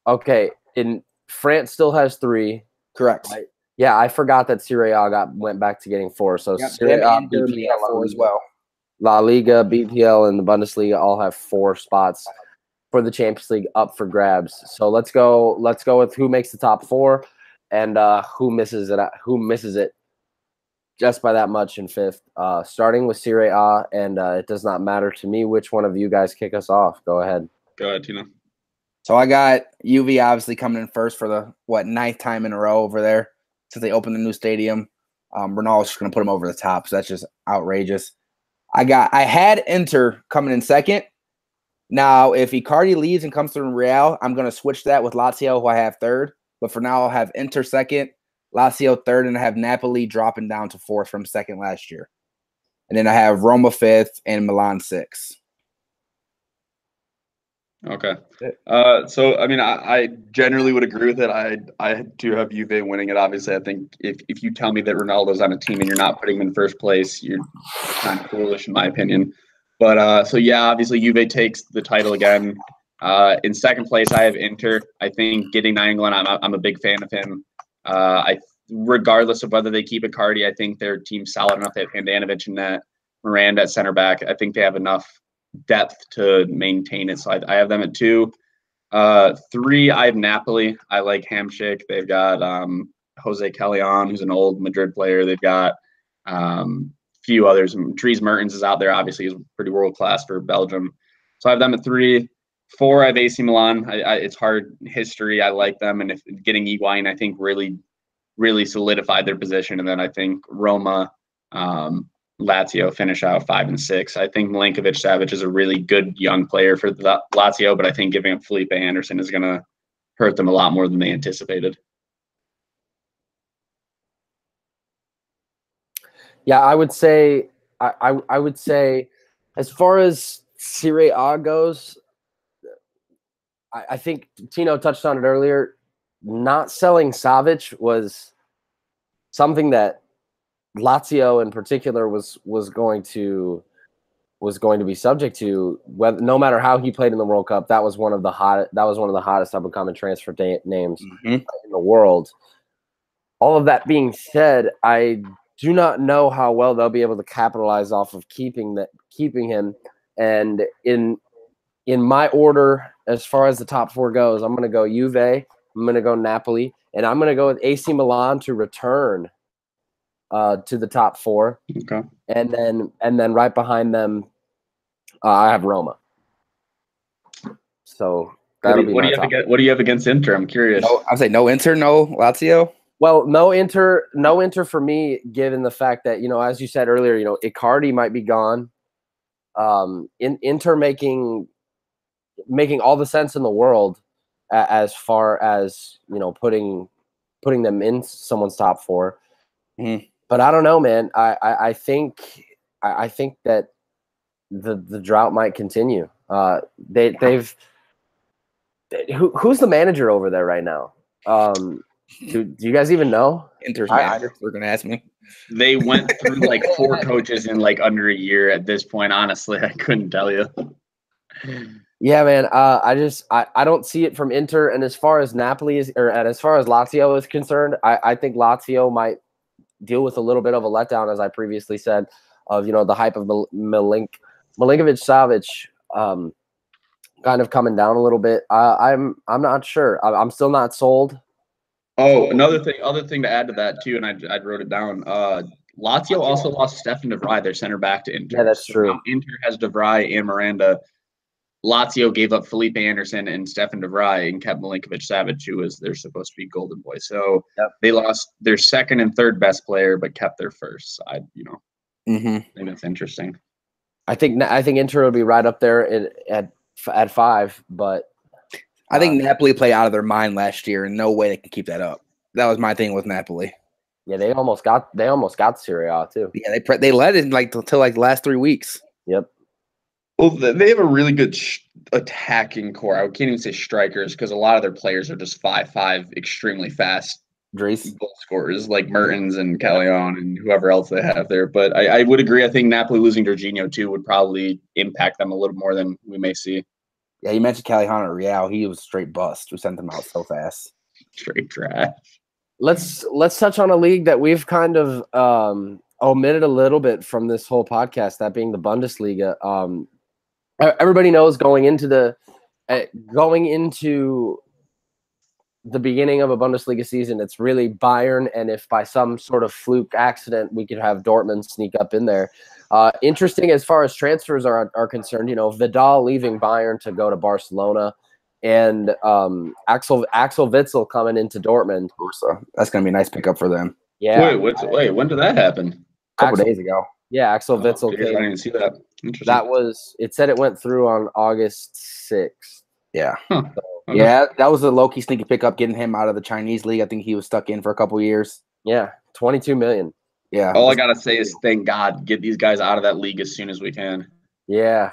Okay, in France still has 3.
Correct.
Yeah, I forgot that Serie A went back to getting 4. So
yep,
Serie A,
BPL have 4 as well.
La Liga, BPL, and the Bundesliga all have 4 spots for the Champions League up for grabs. So let's go with who makes the top 4 and who misses it just by that much in 5th. Starting with Serie A, and it does not matter to me which one of you guys kick us off. Go ahead.
Go ahead, Tino.
So I got Juve obviously coming in first for the 9th time in a row over there since they opened the new stadium. Ronaldo's just going to put them over the top, so that's just outrageous. I had Inter coming in 2nd. Now, if Icardi leaves and comes to Real, I'm going to switch that with Lazio, who I have 3rd. But for now, I'll have Inter 2nd, Lazio 3rd, and I have Napoli dropping down to 4th from 2nd last year. And then I have Roma 5th and Milan 6th.
Okay. So, I mean, I generally would agree with it. I do have Juve winning it. Obviously, I think if you tell me that Ronaldo's on a team and you're not putting him in first place, you're kind of foolish in my opinion. But so yeah, obviously Juve takes the title again. In 2nd place, I have Inter. I think getting Nainggolan, I'm a big fan of him. Regardless of whether they keep Icardi, I think their team's solid enough. They have Handanovic in net, Miranda at center back. I think they have enough depth to maintain it. So I have them at 2. 3, I have Napoli. I like Hamšík. They've got Jose Callejon, who's an old Madrid player. They've got few others. Dries Mertens is out there. Obviously, he's pretty world class for Belgium. So I have them at 3. 4, I have AC Milan. It's hard history. I like them, and if getting Higuaín, I think really solidified their position. And then I think Roma, Lazio finish out 5 and 6. I think Milinkovic-Savic is a really good young player for the Lazio, but I think giving up Felipe Anderson is going to hurt them a lot more than they anticipated.
Yeah, I would say I would say as far as Serie A goes, I think Tino touched on it earlier. Not selling Savic was something that Lazio in particular was going to be subject to. Whether, no matter how he played in the World Cup, that was one of the hottest up and coming transfer names in the world. All of that being said, I do not know how well they'll be able to capitalize off of keeping him. And in my order, as far as the top 4 goes, I'm going to go Juve, I'm going to go Napoli, and I'm going to go with AC Milan to return to the top 4.
Okay.
And then right behind them, I have Roma. So that'll be my top.
What do you have against Inter? I'm curious.
I'll say no Inter, no Lazio.
Well, no Inter for me, given the fact that, as you said earlier, Icardi might be gone. Inter making all the sense in the world as far as, putting them in someone's top 4.
Mm-hmm.
But I don't know, man. I think that the drought might continue. They've Who's the manager over there right now? Do you guys even know?
Inter's manager. They're gonna ask me.
They went through like 4 coaches in like under a year at this point. Honestly, I couldn't tell you.
Yeah, man. I don't see it from Inter. And as far as Napoli is, or as far as Lazio is concerned, I think Lazio might deal with a little bit of a letdown, as I previously said, of the hype of Milinkovic-Savic kind of coming down a little bit. I'm not sure. I'm still not sold.
Oh, other thing to add to that too, and I wrote it down. Lazio also lost Stefan de Vrij, their center back, to Inter.
Yeah, that's true.
Now Inter has de Vrij and Miranda. Lazio gave up Felipe Anderson and Stefan de Vrij and kept Milinkovic-Savic, who was they're supposed to be golden boy. So They lost their second and third best player, but kept their first. I think that's interesting.
I think Inter will be right up there at 5, but
I think Napoli played out of their mind last year, and no way they can keep that up. That was my thing with Napoli.
Yeah, they almost got Serie A too.
Yeah, they led it until the last 3 weeks.
Yep.
Well, they have a really good attacking core. I can't even say strikers because a lot of their players are just 5'5", extremely fast goal scorers like Mertens and Callejon and whoever else they have there. But I would agree. I think Napoli losing Jorginho too would probably impact them a little more than we may see.
Yeah, you mentioned Callejon at Real. He was straight bust. We sent him out so fast.
Straight trash.
Let's touch on a league that we've kind of omitted a little bit from this whole podcast, that being the Bundesliga. Everybody knows going into the beginning of a Bundesliga season, it's really Bayern, and if by some sort of fluke accident we could have Dortmund sneak up in there. Interesting as far as transfers are concerned, Vidal leaving Bayern to go to Barcelona, and Axel Witsel coming into Dortmund.
So that's going to be a nice pickup for them.
Yeah.
Wait, when did that happen?
A couple days ago.
Yeah, Axel Witsel
came. I didn't even see that.
Interesting. It said it went through on August 6th.
Yeah.
Huh.
So, yeah, that was a low-key sneaky pickup, getting him out of the Chinese league. I think he was stuck in for a couple years.
Yeah, $22 million.
Yeah.
All I got to say is thank God, get these guys out of that league as soon as we can.
Yeah.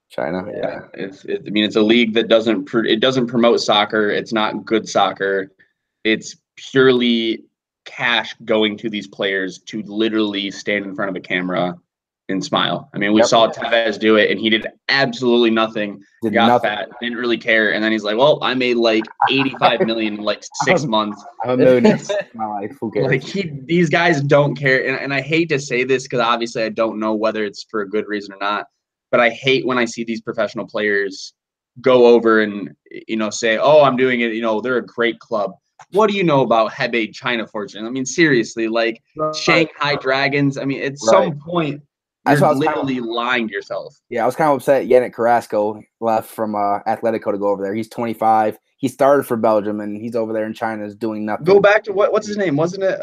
China.
Yeah. It's a league that doesn't promote soccer. It's not good soccer. It's purely cash going to these players to literally stand in front of a camera and smile. I mean, we saw Tevez do it, and he did absolutely nothing. Got fat, didn't really care, and then he's like, "Well, I made like $85 million in like 6 months."
I'm a million my life. Who cares?
Like these guys don't care, and I hate to say this because obviously I don't know whether it's for a good reason or not, but I hate when I see these professional players go over and say, "Oh, I'm doing it." They're a great club. What do you know about Hebei China Fortune? I mean, seriously, like Shanghai Dragons. I mean, at some point, you're literally lying to yourself.
Yeah, I was kind of upset Yannick Carrasco left from Atletico to go over there. He's 25. He started for Belgium, and he's over there in China is doing nothing.
Go back to what's his name? Wasn't it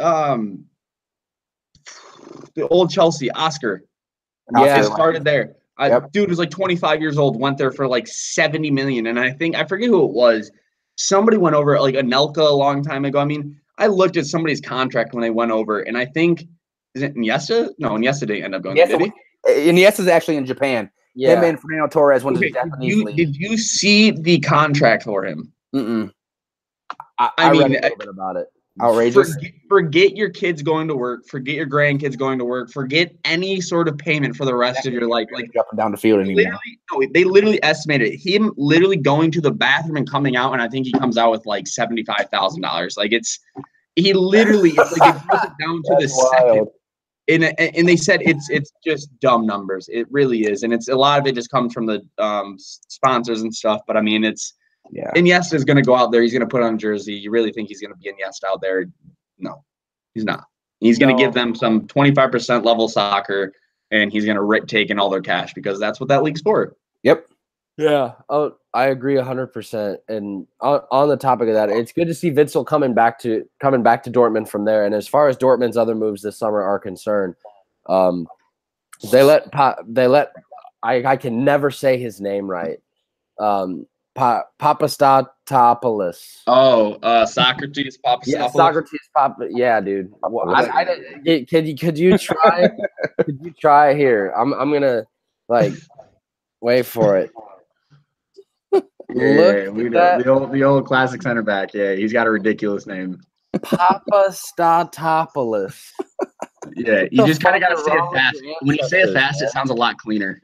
the old Chelsea, Oscar?
Yeah,
it started there. Dude was like 25 years old, went there for like 70 million. And I forget who it was. Somebody went over like Anelka a long time ago. I mean, I looked at somebody's contract when they went over, and I think, is it Iniesta? No, Iniesta didn't end up going there, did he?
Iniesta's actually in Japan.
Yeah.
Him and Fernando Torres went to the Japanese league.
Did you see the contract for him?
Mm-mm.
I mean, read a little bit about it.
Outrageous.
Forget your kids going to work. Forget your grandkids going to work. Forget any sort of payment for the rest of your life. Like
up and down the field anymore.
They literally estimated him literally going to the bathroom and coming out, and I think he comes out with like $75,000. Like he literally it's like they broke it down to the second. And they said it's just dumb numbers. It really is, and it's a lot of it just comes from the sponsors and stuff. But I mean, Iniesta is going to go out there. He's going to put on a jersey. You really think he's going to be Iniesta out there? No, he's not. He's going to give them some 25% level soccer, and he's going to take in all their cash because that's what that league's for.
Yep.
Yeah. Oh, I agree 100%. And on the topic of that, it's good to see Witsel coming back to Dortmund from there. And as far as Dortmund's other moves this summer are concerned, they let I can never say his name right. Papastatopoulos.
Oh, Socrates Papastatopoulos.
Yeah, Socrates Yeah, dude. Well, could you try? Could you try here? I'm gonna wait for it.
Yeah,
Look
we
at
know
that.
the old classic center back. Yeah, he's got a ridiculous name.
Papastatopoulos.
Yeah, you just kind of got to say it fast. When you say it fast, it sounds a lot cleaner.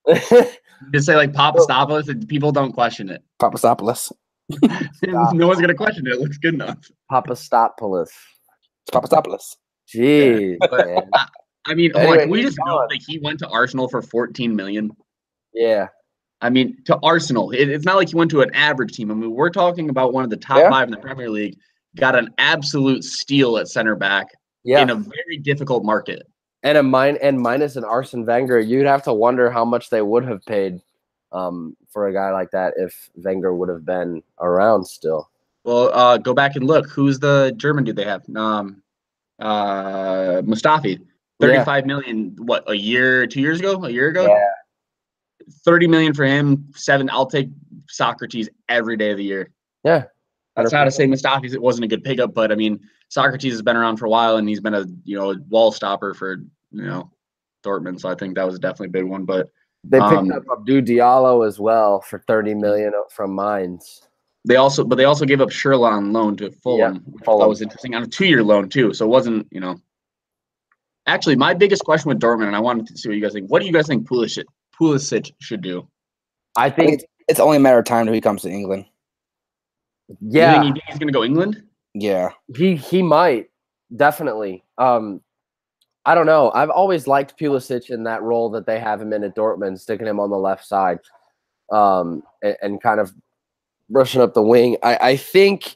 You just say like Papastopoulos, and people don't question it.
Papasopoulos.
No one's gonna question it. It looks good enough.
Papastopoulos.
Papasopoulos.
Gee,
Yeah, but
man.
I mean, hold
Anyway,
on. Can we
he's
just know
gone.
that he went to Arsenal for 14 million?
Yeah.
I mean, to Arsenal, it's not like he went to an average team. I mean, we're talking about one of the top 5 in the Premier League. Got an absolute steal at center back in a very difficult market.
And minus an Arsene Wenger, you'd have to wonder how much they would have paid for a guy like that if Wenger would have been around still.
Well, go back and look. Who's the German dude they have? Mustafi. 35 million, what, a year, 2 years ago? A year ago?
Yeah.
30 million for him, 7. I'll take Socrates every day of the year.
Yeah.
That's not to say Mustafi's it wasn't a good pickup, but I mean, Socrates has been around for a while and he's been a wall stopper for Dortmund. So I think that was definitely a big one. But
they picked up Abdou Diallo as well for 30 million from Mainz.
They also gave up Schürrle on loan to Fulham, which I thought was interesting, on a 2-year loan too. So it wasn't, Actually, my biggest question with Dortmund, and I wanted to see what you guys think. What do you guys think Pulisic should do?
I think it's only a matter of time until he comes to England.
Yeah.
You think he's going to go England?
Yeah.
He might, definitely. I don't know. I've always liked Pulisic in that role that they have him in at Dortmund, sticking him on the left side and kind of rushing up the wing. I think,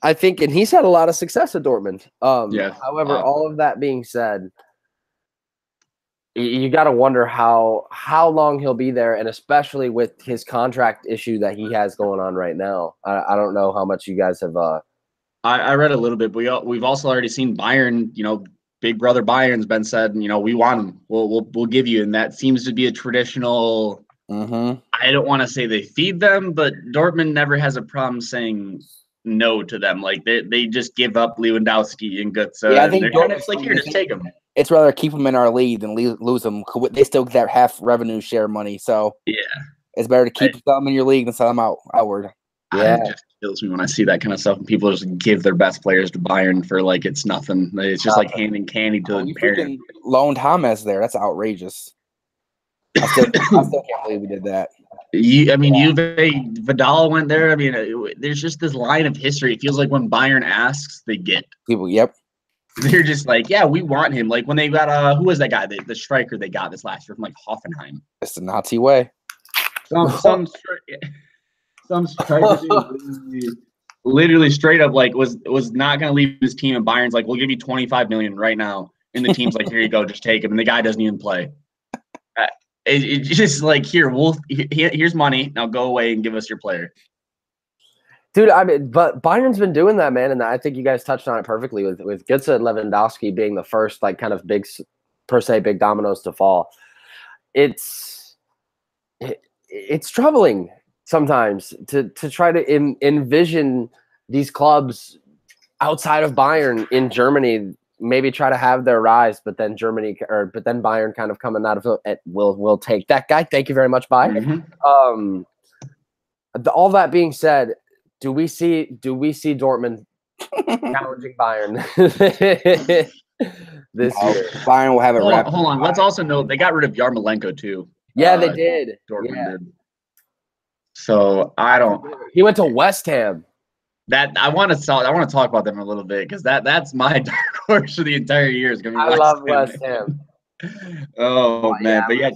and he's had a lot of success at Dortmund. However, all of that being said, you got to wonder how long he'll be there, and especially with his contract issue that he has going on right now. I don't know how much you guys have.
I read a little bit, but we've also already seen Bayern. Big brother Bayern's been said, we want him. We'll give you, and that seems to be a traditional.
Mm-hmm.
I don't want to say they feed them, but Dortmund never has a problem saying no to them. Like they just give up Lewandowski and Götze.
Yeah, I think
Dortmund's like, here, just take them.
It's rather keep them in our league than lose them. They still get that half revenue share money, so
yeah,
it's better to keep them in your league than sell them outward.
Yeah,
it just kills me when I see that kind of stuff and people just give their best players to Bayern for like it's nothing. It's just like handing candy to the parent.
Loaned James there. That's outrageous. I still can't believe we did that.
Vidal went there. I mean, there's just this line of history. It feels like when Bayern asks, they get.
People, yep.
They're just like, yeah, we want him. Like when they got who was that guy? The striker they got this last year from like Hoffenheim.
It's the Nazi way.
Some striker literally straight up like was not going to leave his team, and Bayern's like, we'll give you 25 million right now, and the team's like, here you go, just take him, and the guy doesn't even play. It's just like, here's money, now go away and give us your player.
Dude, I mean, but Bayern's been doing that, man, and I think you guys touched on it perfectly with Götze and Lewandowski being the first, like, kind of big dominoes to fall. It's troubling sometimes to try to envision these clubs outside of Bayern in Germany maybe try to have their rise, but then Bayern kind of coming out of it. We'll take that guy. Thank you very much. Bye.
Mm-hmm.
All that being said. Do we see Dortmund challenging Bayern this year?
Bayern will have it wrapped.
Hold on. Let's also note they got rid of Yarmolenko too.
Yeah, they did.
Dortmund did. So I don't.
He went to West Ham.
I want to talk about them a little bit because that's my dark horse for the entire year. Is going to be
love West Ham.
Oh man, but yeah.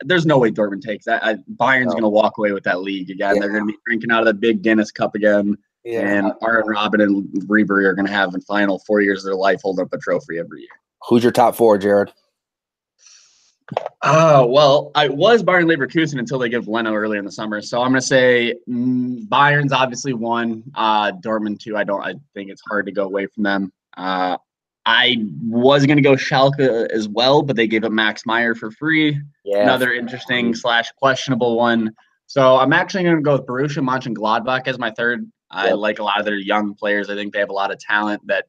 There's no way Dortmund takes that. Bayern's going to walk away with that league again. Yeah. They're going to be drinking out of the big Guinness Cup again. Yeah. And Arjen Robben and Ribery are going to have in final 4 years of their life hold up a trophy every year.
Who's your top 4, Jared?
Well, I was Bayern Leverkusen until they give Leno earlier in the summer. So I'm going to say Bayern's obviously 1, Dortmund 2. I think it's hard to go away from them. I was going to go Schalke as well, but they gave up Max Meyer for free. Yeah. Another interesting / questionable one. So I'm actually going to go with Borussia Mönchengladbach as my third. Yep. I like a lot of their young players. I think they have a lot of talent that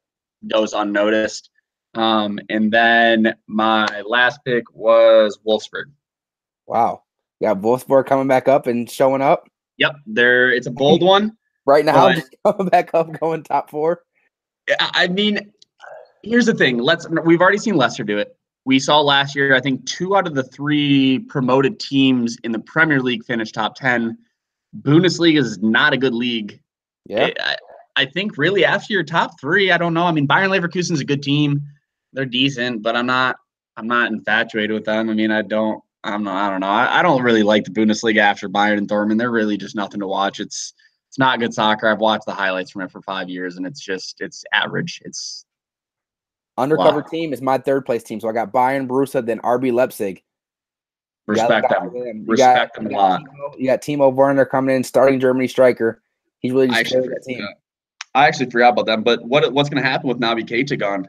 goes unnoticed. And then my last pick was Wolfsburg.
Wow. Yeah, Wolfsburg coming back up and showing up.
Yep, it's a bold one.
Right now, just coming back up, going top 4.
I mean, here's the thing. We've already seen Leicester do it. We saw last year, I think 2 out of the 3 promoted teams in the Premier League finished top 10. Bundesliga is not a good league.
Yeah.
I think really after your top 3, I don't know. I mean, Bayern Leverkusen's a good team. They're decent, but I'm not infatuated with them. I mean, I don't know. I don't really like the Bundesliga after Bayern and Dortmund. They're really just nothing to watch. It's not good soccer. I've watched the highlights from it for 5 years, and it's average. It's
undercover team is my 3rd place team. So I got Bayern, Borussia, then RB Leipzig.
Respect them. Respect them a lot.
You got Timo Werner coming in, starting Germany striker. He's really just carried that team.
I actually forgot about them. But what's going to happen with Naby Keita gone?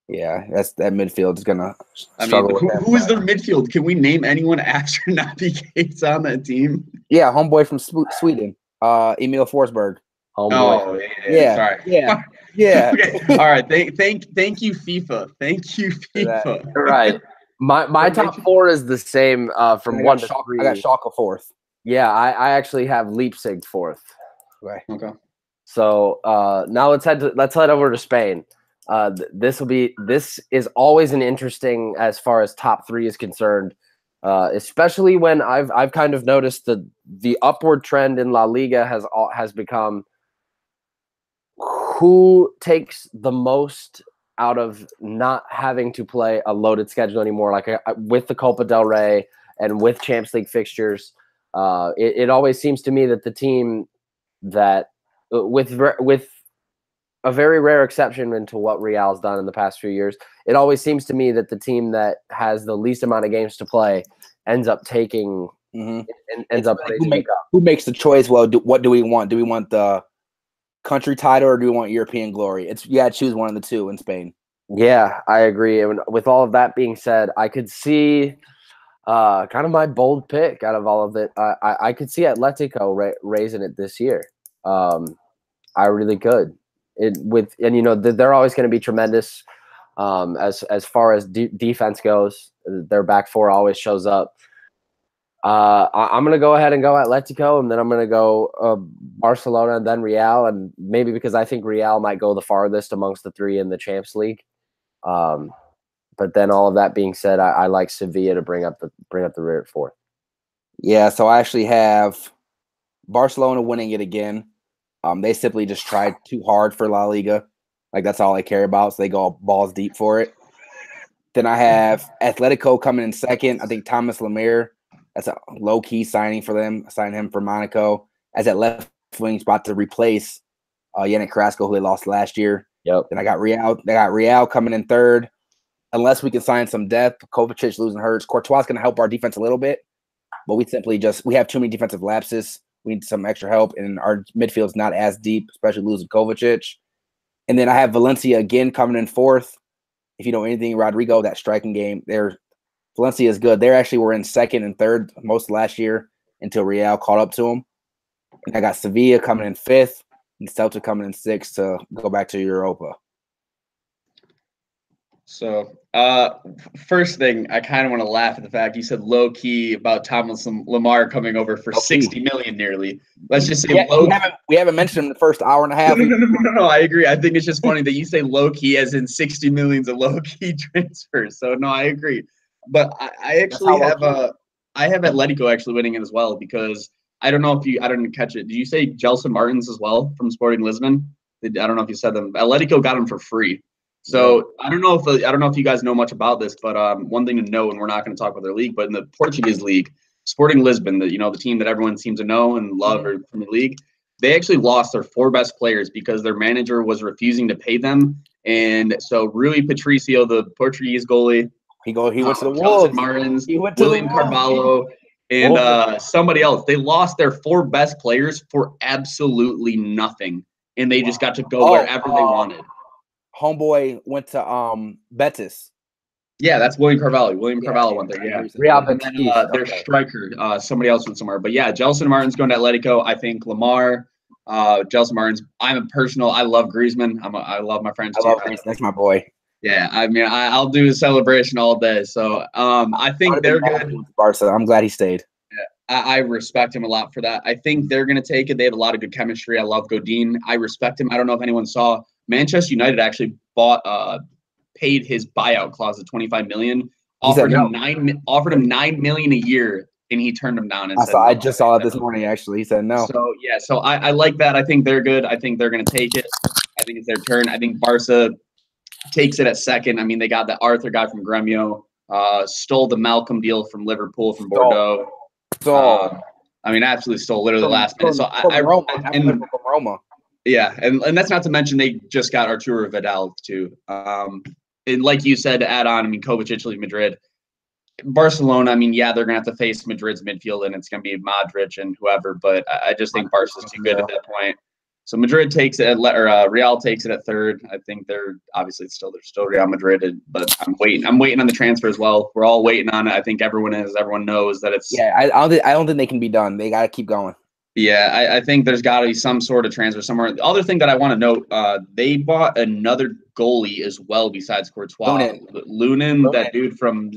Yeah, that midfield is going to struggle.
Who is their midfield? Can we name anyone after Naby Keita on that team?
Yeah, homeboy from Sweden, Emil Forsberg.
Oh, yeah. Sorry.
Yeah. Yeah.
Okay. All right. Thank you, FIFA. Thank you, FIFA.
Right. My top 4 is the same from 1 to 3.
I got Schalke 4th.
Yeah, I actually have Leipzig 4th.
Okay.
So now let's head over to Spain. This is always an interesting as far as top 3 is concerned, especially when I've kind of noticed the upward trend in La Liga has become who takes the most out of not having to play a loaded schedule anymore, like with the Copa del Rey and with Champions League fixtures. It always seems to me that the team that with a very rare exception into what Real's done in the past few years, it always seems to me that the team that has the least amount of games to play ends up taking and ends up
who makes the choice. Well, what do we want? Do we want the country title or do we want European glory? You got to choose one of the 2 in Spain.
Yeah, I agree. And with all of that being said, I could see kind of my bold pick out of all of it. I could see Atletico raising it this year. I really could. They're always going to be tremendous as far as defense goes. Their back 4 always shows up. I'm going to go ahead and go Atletico, and then I'm going to go Barcelona and then Real, and maybe because I think Real might go the farthest amongst the 3 in the Champions League. But then all of that being said, I like Sevilla to bring up the rear at 4th.
Yeah, so I actually have Barcelona winning it again. They simply just tried too hard for La Liga. Like, that's all they care about, so they go balls deep for it. Then I have Atletico coming in 2nd. I think Thomas Lemire, that's a low-key signing for them. Signing him for Monaco as that left wing spot to replace Yannick Carrasco, who they lost last year.
Yep.
Then I got Real. They got Real coming in 3rd. Unless we can sign some depth, Kovacic losing hurts. Courtois is going to help our defense a little bit, but we have too many defensive lapses. We need some extra help, and our midfield's not as deep, especially losing Kovacic. And then I have Valencia again coming in 4th. If you know anything, Rodrigo, that striking game, Valencia is good. They actually were in 2nd and 3rd most of last year until Real caught up to them. And I got Sevilla coming in 5th and Celta coming in 6th to go back to Europa.
So, first thing, I kind of want to laugh at the fact you said low key about Thomas Lemar coming over for 60 million nearly. Let's just say low.
We haven't mentioned him in the first hour and a half.
No, I agree. I think it's just funny that you say low key as in 60 million's a low key transfer. So no, I agree. But I actually have Atletico actually winning it as well, because I don't know if I didn't catch it. Did you say Gelson Martins as well from Sporting Lisbon? I don't know if you said them. Atletico got him for free. So I don't know if you guys know much about this, but one thing to know, and we're not going to talk about their league, but in the Portuguese league, Sporting Lisbon, the team that everyone seems to know and love from the league, they actually lost their 4 best players because their manager was refusing to pay them. And so Rui Patricio, the Portuguese goalie,
he went to the Wolves.
Martins, William Carvalho, and somebody else. They lost their 4 best players for absolutely nothing, and they just got to go wherever they wanted.
Homeboy went to Betis.
Yeah, that's William Carvalho. Carvalho went there. Yeah,
Real
Betis. Their striker, somebody else went somewhere. But yeah, Gelson Martins going to Atletico. I think Lemar, Gelson Martins. I love Griezmann. I love my friends too.
That's my boy.
Yeah, I mean, I'll do a celebration all day. So I think they're good.
Barca. I'm glad he stayed.
Yeah, I respect him a lot for that. I think they're going to take it. They have a lot of good chemistry. I love Godin. I respect him. I don't know if anyone saw Manchester United actually paid his buyout clause of $25 million, offered him $9 million a year, and he turned him down and said,
I just saw it this morning. Actually, he said no.
So I like that. I think they're good. I think they're going to take it. I think it's their turn. I think Barca takes it at second. I mean, they got the Arthur guy from Gremio, stole the Malcolm deal from Liverpool, from Bordeaux. I mean, absolutely stole literally the last minute. So from Roma. Yeah, and that's not to mention they just got Arturo Vidal too. And like you said, to add on, I mean, Kovacic leaves Madrid. Barcelona, I mean, yeah, they're going to have to face Madrid's midfield, and it's going to be Modric and whoever, but I just think Barca's too good at that point. So Madrid takes it, or Real takes it at third. I think they're still Real Madrid, but I'm waiting on the transfer as well. We're all waiting on it. I think everyone is. Everyone knows that it's.
Yeah, I don't think they can be done. They got to keep going.
Yeah, I think there's got to be some sort of transfer somewhere. The other thing that I want to note, they bought another goalie as well besides Courtois. Lunin, that dude from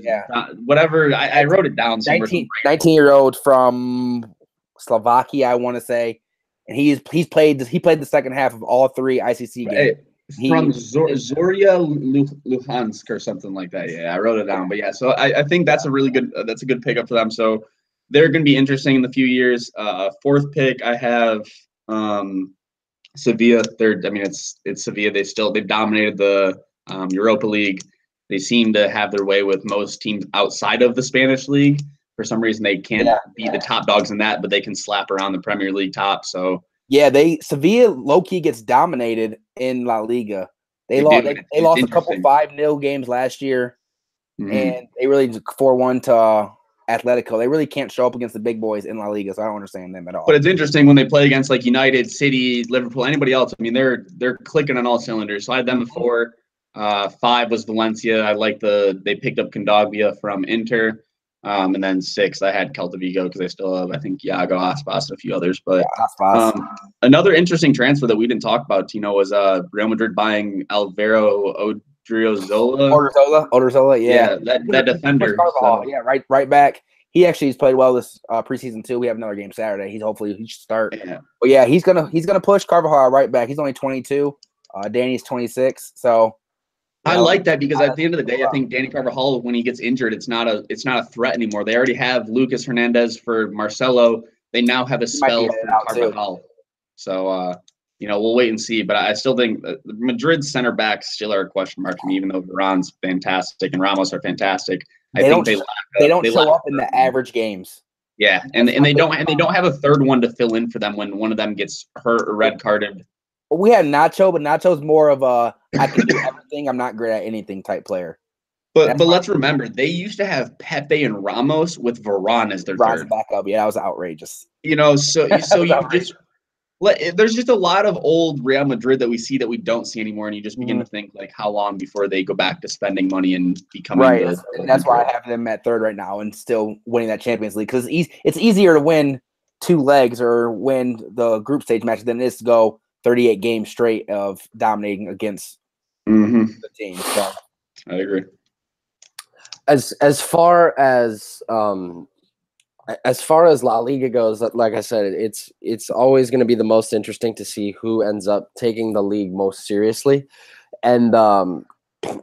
whatever. I wrote it down somewhere.
19-year-old from Slovakia, I want to say, and he played the second half of all 3 ICC games.
From Zorya Luhansk or something like that. Yeah, I wrote it down. But yeah, so I think that's a really good pickup for them. So they're going to be interesting in the few years. Fourth pick, I have Sevilla. It's Sevilla. They've dominated the Europa League. They seem to have their way with most teams outside of the Spanish league. For some reason, they can't be the top dogs in that, but they can slap around the Premier League top. So
yeah, Sevilla low key gets dominated in La Liga. They lost a couple 5-0 games last year, and they really 4-1 to Atletico. They really can't show up against the big boys in La Liga, so I don't understand them at all.
But it's interesting when they play against like United, City, Liverpool, anybody else. I mean, they're clicking on all cylinders. So I had them at 4. 5 was Valencia. I like they picked up Kondogbia from Inter. And then 6, I had Celta Vigo because they still have, I think, Iago Aspas and a few others. But another interesting transfer that we didn't talk about, Tino, was Real Madrid buying Alvaro
Odriozola, yeah.
That defender.
So. Yeah, right back. He actually has played well this preseason too. We have another game Saturday. He should start. Yeah. But yeah, he's gonna push Carvajal right back. He's only 22. Danny's 26. So
I like that because at the end of the day, I think Danny Carvajal, when he gets injured, it's not a threat anymore. They already have Lucas Hernandez for Marcelo. They now have a spell for Carvajal. So we'll wait and see. But I still think Madrid's center backs still are a question mark to me, even though Varane fantastic and Ramos are fantastic.
They don't show up in the average games.
Yeah, and they don't have a third one to fill in for them when one of them gets hurt or red carded.
We have Nacho, but Nacho's more of a I can do everything, I'm not great at anything type player.
But let's remember, they used to have Pepe and Ramos with Varane as their third
backup. Yeah, that was outrageous.
There's just a lot of old Real Madrid that we see that we don't see anymore, and you just begin to think like how long before they go back to spending money and becoming
right. And that's why I have them at third right now and still winning that Champions League because it's easier to win 2 legs or win the group stage match than it is to go 38 games straight of dominating against the team. So
I agree.
As far as La Liga goes, like I said, it's always going to be the most interesting to see who ends up taking the league most seriously. And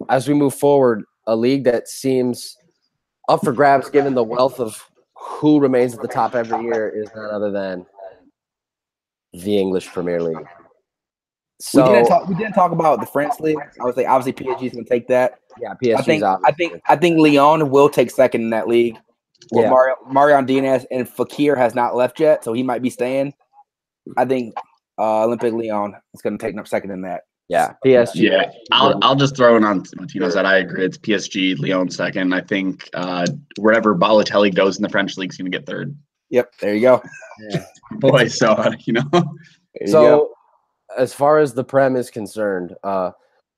as we move forward, a league that seems up for grabs given the wealth of who remains at the top every year is none other than the English Premier League. So
we didn't talk about the French league. I would say obviously PSG is going to take that.
Yeah, PSG.
I think Lyon will take second in that league. Well, Marion Diaz and Fekir has not left yet, so he might be staying. I think Olympique Lyon is going to take up second in that.
Yeah, PSG.
Yeah, I'll just throw it on Tino's that I agree. It's PSG, Lyon second. I think wherever Balotelli goes in the French league is going to get third.
Yep, there you go.
Yeah. Boy, so
as far as the Prem is concerned,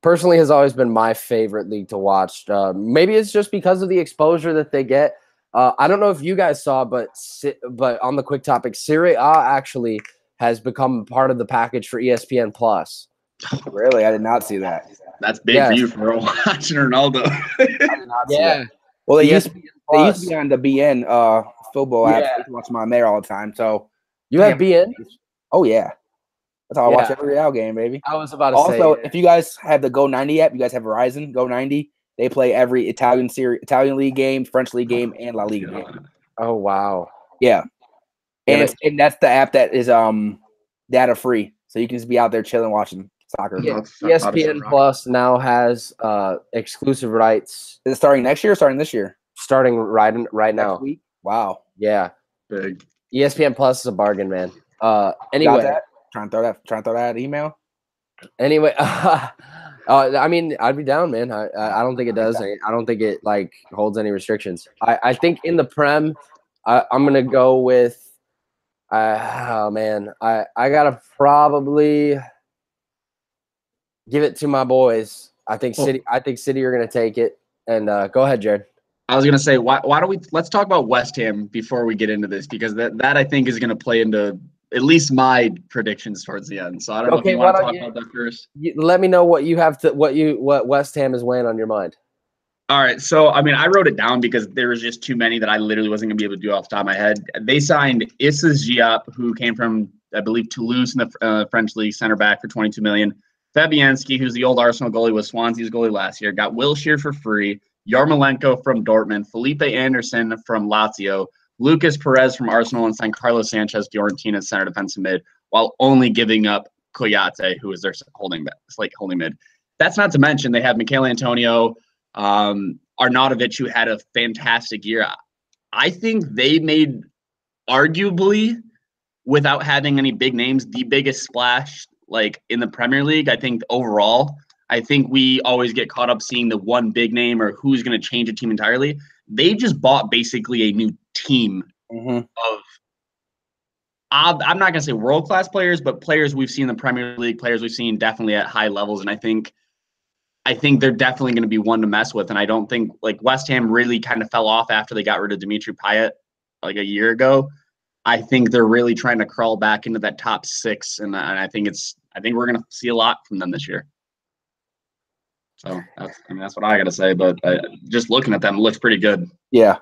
personally has always been my favorite league to watch. Maybe it's just because of the exposure that they get. I don't know if you guys saw, but on the quick topic, Serie A actually has become part of the package for ESPN Plus.
Really? I did not see that.
That's big for you for watching Ronaldo.
I did not see that. Well, they used to be on the BN football apps.
Yeah.
I watch them on there all the time. So
You have BN?
Oh yeah, that's how I watch
Yeah.
every Real game, baby.
I was about to
Also,
say.
if you guys have the Go 90 app, you guys have Verizon Go 90. They play every Italian league game, French league game, and La Liga game.
Oh wow.
Yeah,
Yeah,
and that's the app that is data free, so you can just be out there chilling watching soccer.
Yeah, ESPN Plus now has exclusive rights.
Is it starting next year or starting this year?
Starting right now.
Next week? Wow.
Yeah.
Big.
ESPN Plus is a bargain, man.
Got
Anyway,
that? Trying to throw that email.
Anyway, I mean, I'd be down, man. I don't think it does. I don't think it like holds any restrictions. I think in the Prem, I'm gonna go with. Oh man, I gotta probably give it to my boys. I think City. I think City are gonna take it. And go ahead, Jared.
I was gonna say, why don't let's talk about West Ham before we get into this, because that I think is gonna play into at least my predictions towards the end. So I don't know if you want to talk about that first.
Let me know what you have to what West Ham is weighing on your mind.
All right. So I mean, I wrote it down because there was just too many that I literally wasn't gonna be able to do off the top of my head. They signed Issa Diop, who came from, I believe, Toulouse in the French league, center back for $22 million. Fabianski, who's the old Arsenal goalie, was Swansea's goalie last year, got Wilshere for free. Yarmolenko from Dortmund, Felipe Anderson from Lazio, Lucas Perez from Arsenal, and signed Carlos Sanchez Fiorentina center defensive mid, while only giving up Koyate, who is their holding mid. That's not to mention they have Michael Antonio, Arnautovic, who had a fantastic year. I think they made, arguably, without having any big names, the biggest splash like in the Premier League. I think overall, I think we always get caught up seeing the one big name or who's going to change a team entirely. They just bought basically a new team of, I'm not going to say world-class players, but players we've seen in the Premier League, players we've seen definitely at high levels. And I think they're definitely going to be one to mess with. And I don't think, like, West Ham really kind of fell off after they got rid of Dimitri Payet like a year ago. I think they're really trying to crawl back into that top six. And I think we're going to see a lot from them this year. So that's what I got to say. But just looking at them, it looks pretty good.
Yeah.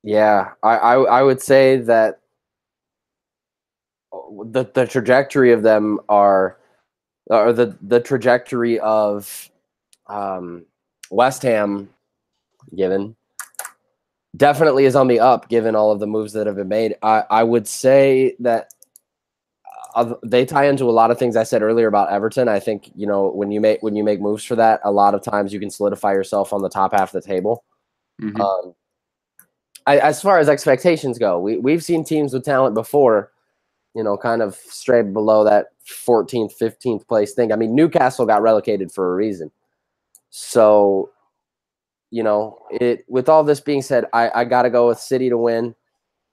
Yeah. I would say that the trajectory of them or the trajectory of West Ham definitely is on the up, given all of the moves that have been made. I would say that they tie into a lot of things I said earlier about Everton. I think, when you make moves for that, a lot of times you can solidify yourself on the top half of the table. Mm-hmm. As far as expectations go, we've seen teams with talent before, kind of stray below that 14th, 15th place thing. I mean, Newcastle got relegated for a reason. So, with all this being said, I got to go with City to win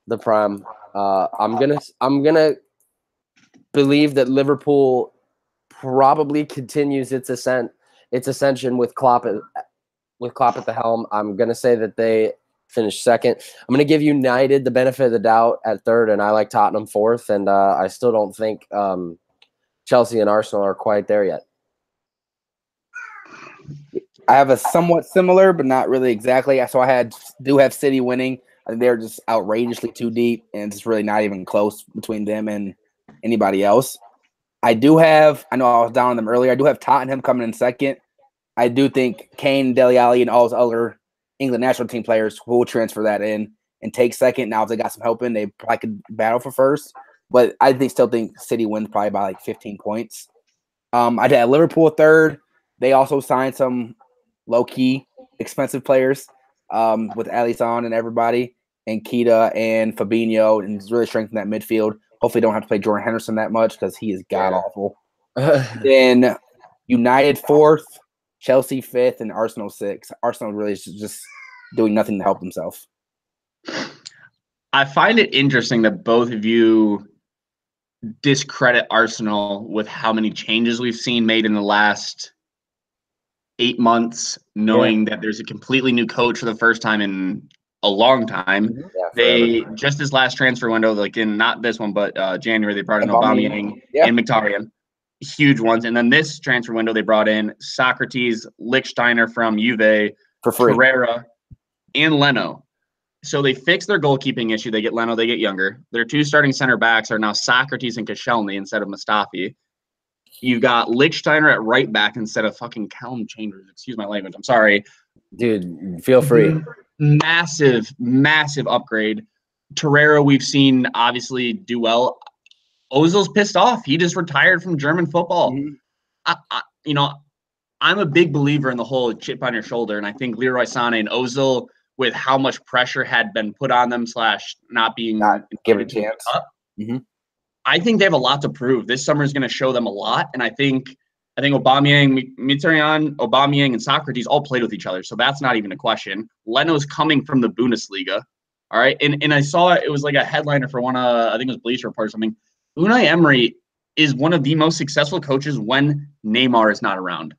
the Prem. I'm gonna believe that Liverpool probably continues its ascension with Klopp at the helm. I'm gonna say that they finish second. I'm gonna give United the benefit of the doubt at third, and I like Tottenham fourth. And I still don't think Chelsea and Arsenal are quite there yet.
I have a somewhat similar, but not really exactly. So I do have City winning. I think they're just outrageously too deep, and it's really not even close between them and anybody else. I know I was down on them earlier. I do have Tottenham coming in second. I do think Kane, Dele Alli, and all those other England national team players will transfer that in and take second. Now, if they got some help in, they probably could battle for first. But I still think City wins probably by like 15 points. I'd have Liverpool third. They also signed some low-key expensive players with Alisson and everybody, and Keita and Fabinho, and it's really strengthened that midfield. Hopefully don't have to play Jordan Henderson that much because he is god-awful. Then United fourth, Chelsea fifth, and Arsenal sixth. Arsenal really is just doing nothing to help themselves.
I find it interesting that both of you discredit Arsenal with how many changes we've seen made in the last 8 months, knowing that there's a completely new coach for the first time in a long time. Yeah, they just this last transfer window, like in not this one, but January, they brought in Aubameyang and Mkhitaryan, huge ones. And then this transfer window, they brought in Socrates, Lichtsteiner from Juve,
for free,
Pereira, and Leno. So they fixed their goalkeeping issue. They get Leno, they get younger. Their 2 starting center backs are now Socrates and Koscielny instead of Mustafi. You got Lichtsteiner at right back instead of fucking Callum Chambers. Excuse my language. I'm sorry.
Dude, feel free.
Massive, massive upgrade. Torreira, we've seen obviously do well. Ozil's pissed off. He just retired from German football. I'm a big believer in the whole chip on your shoulder, and I think Leroy Sané and Ozil, with how much pressure had been put on them / not
given a chance.
I think they have a lot to prove. This summer is going to show them a lot, and I think Aubameyang, Mkhitaryan, Aubameyang, and Socrates all played with each other, so that's not even a question. Leno's coming from the Bundesliga, all right? And I saw it was like a headliner for one of, I think it was Bleacher Report or something. Unai Emery is one of the most successful coaches when Neymar is not around.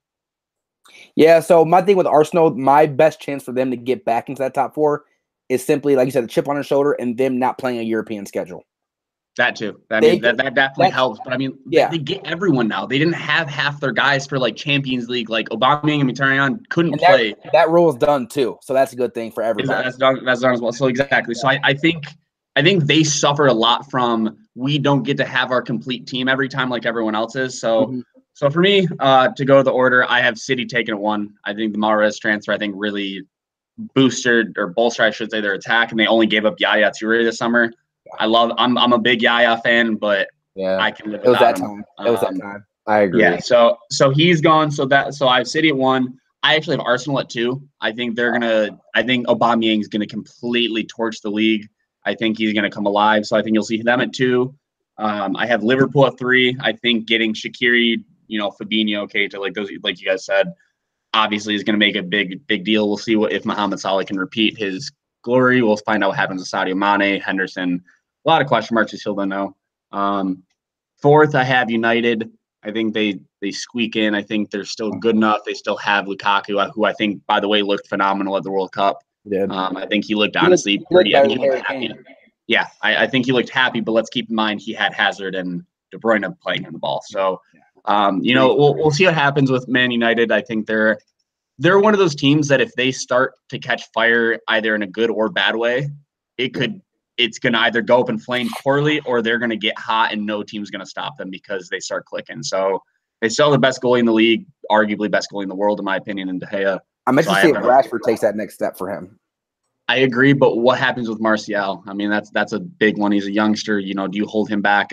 Yeah, so my thing with Arsenal, my best chance for them to get back into that top 4 is simply, like you said, a chip on their shoulder and them not playing a European schedule.
That too. That definitely helps. But I mean, they get everyone now. They didn't have half their guys for like Champions League. Like Aubameyang and Mkhitaryan couldn't play.
That rule is done too, so that's a good thing for everybody.
That's done as well. So exactly. So I think they suffer a lot from we don't get to have our complete team every time like everyone else is. So so for me, to go to the order, I have City taking it 1. I think the Mahrez transfer really bolstered, I should say, their attack, and they only gave up Yaya Toure this summer. I'm a big Yaya fan, but I can live without him.
It was that time.
I agree.
Yeah, so he's gone. So I have City at 1. I actually have Arsenal at 2. I think Aubameyang's gonna completely torch the league. I think he's gonna come alive. So I think you'll see them at 2. I have Liverpool at 3. I think getting Shaqiri, Fabinho, Keita, like those, like you guys said, obviously is gonna make a big deal. We'll see if Mohamed Salah can repeat his glory. We'll find out what happens with Sadio Mane, Henderson. A lot of question marks. We still don't know. 4th, I have United. I think they squeak in. I think they're still good enough. They still have Lukaku, who I think, by the way, looked phenomenal at the World Cup. I think he looked honestly pretty. He looked happy. Yeah, I think he looked happy. But let's keep in mind he had Hazard and De Bruyne playing in the ball. So, we'll see what happens with Man United. I think they're one of those teams that if they start to catch fire either in a good or bad way, it's going to either go up in flames poorly or they're going to get hot and no team's going to stop them because they start clicking. So they still have the best goalie in the league, arguably best goalie in the world, in my opinion, in De Gea.
I'm interested to see if Rashford takes that next step for him.
I agree, but what happens with Martial? I mean, that's a big one. He's a youngster. Do you hold him back?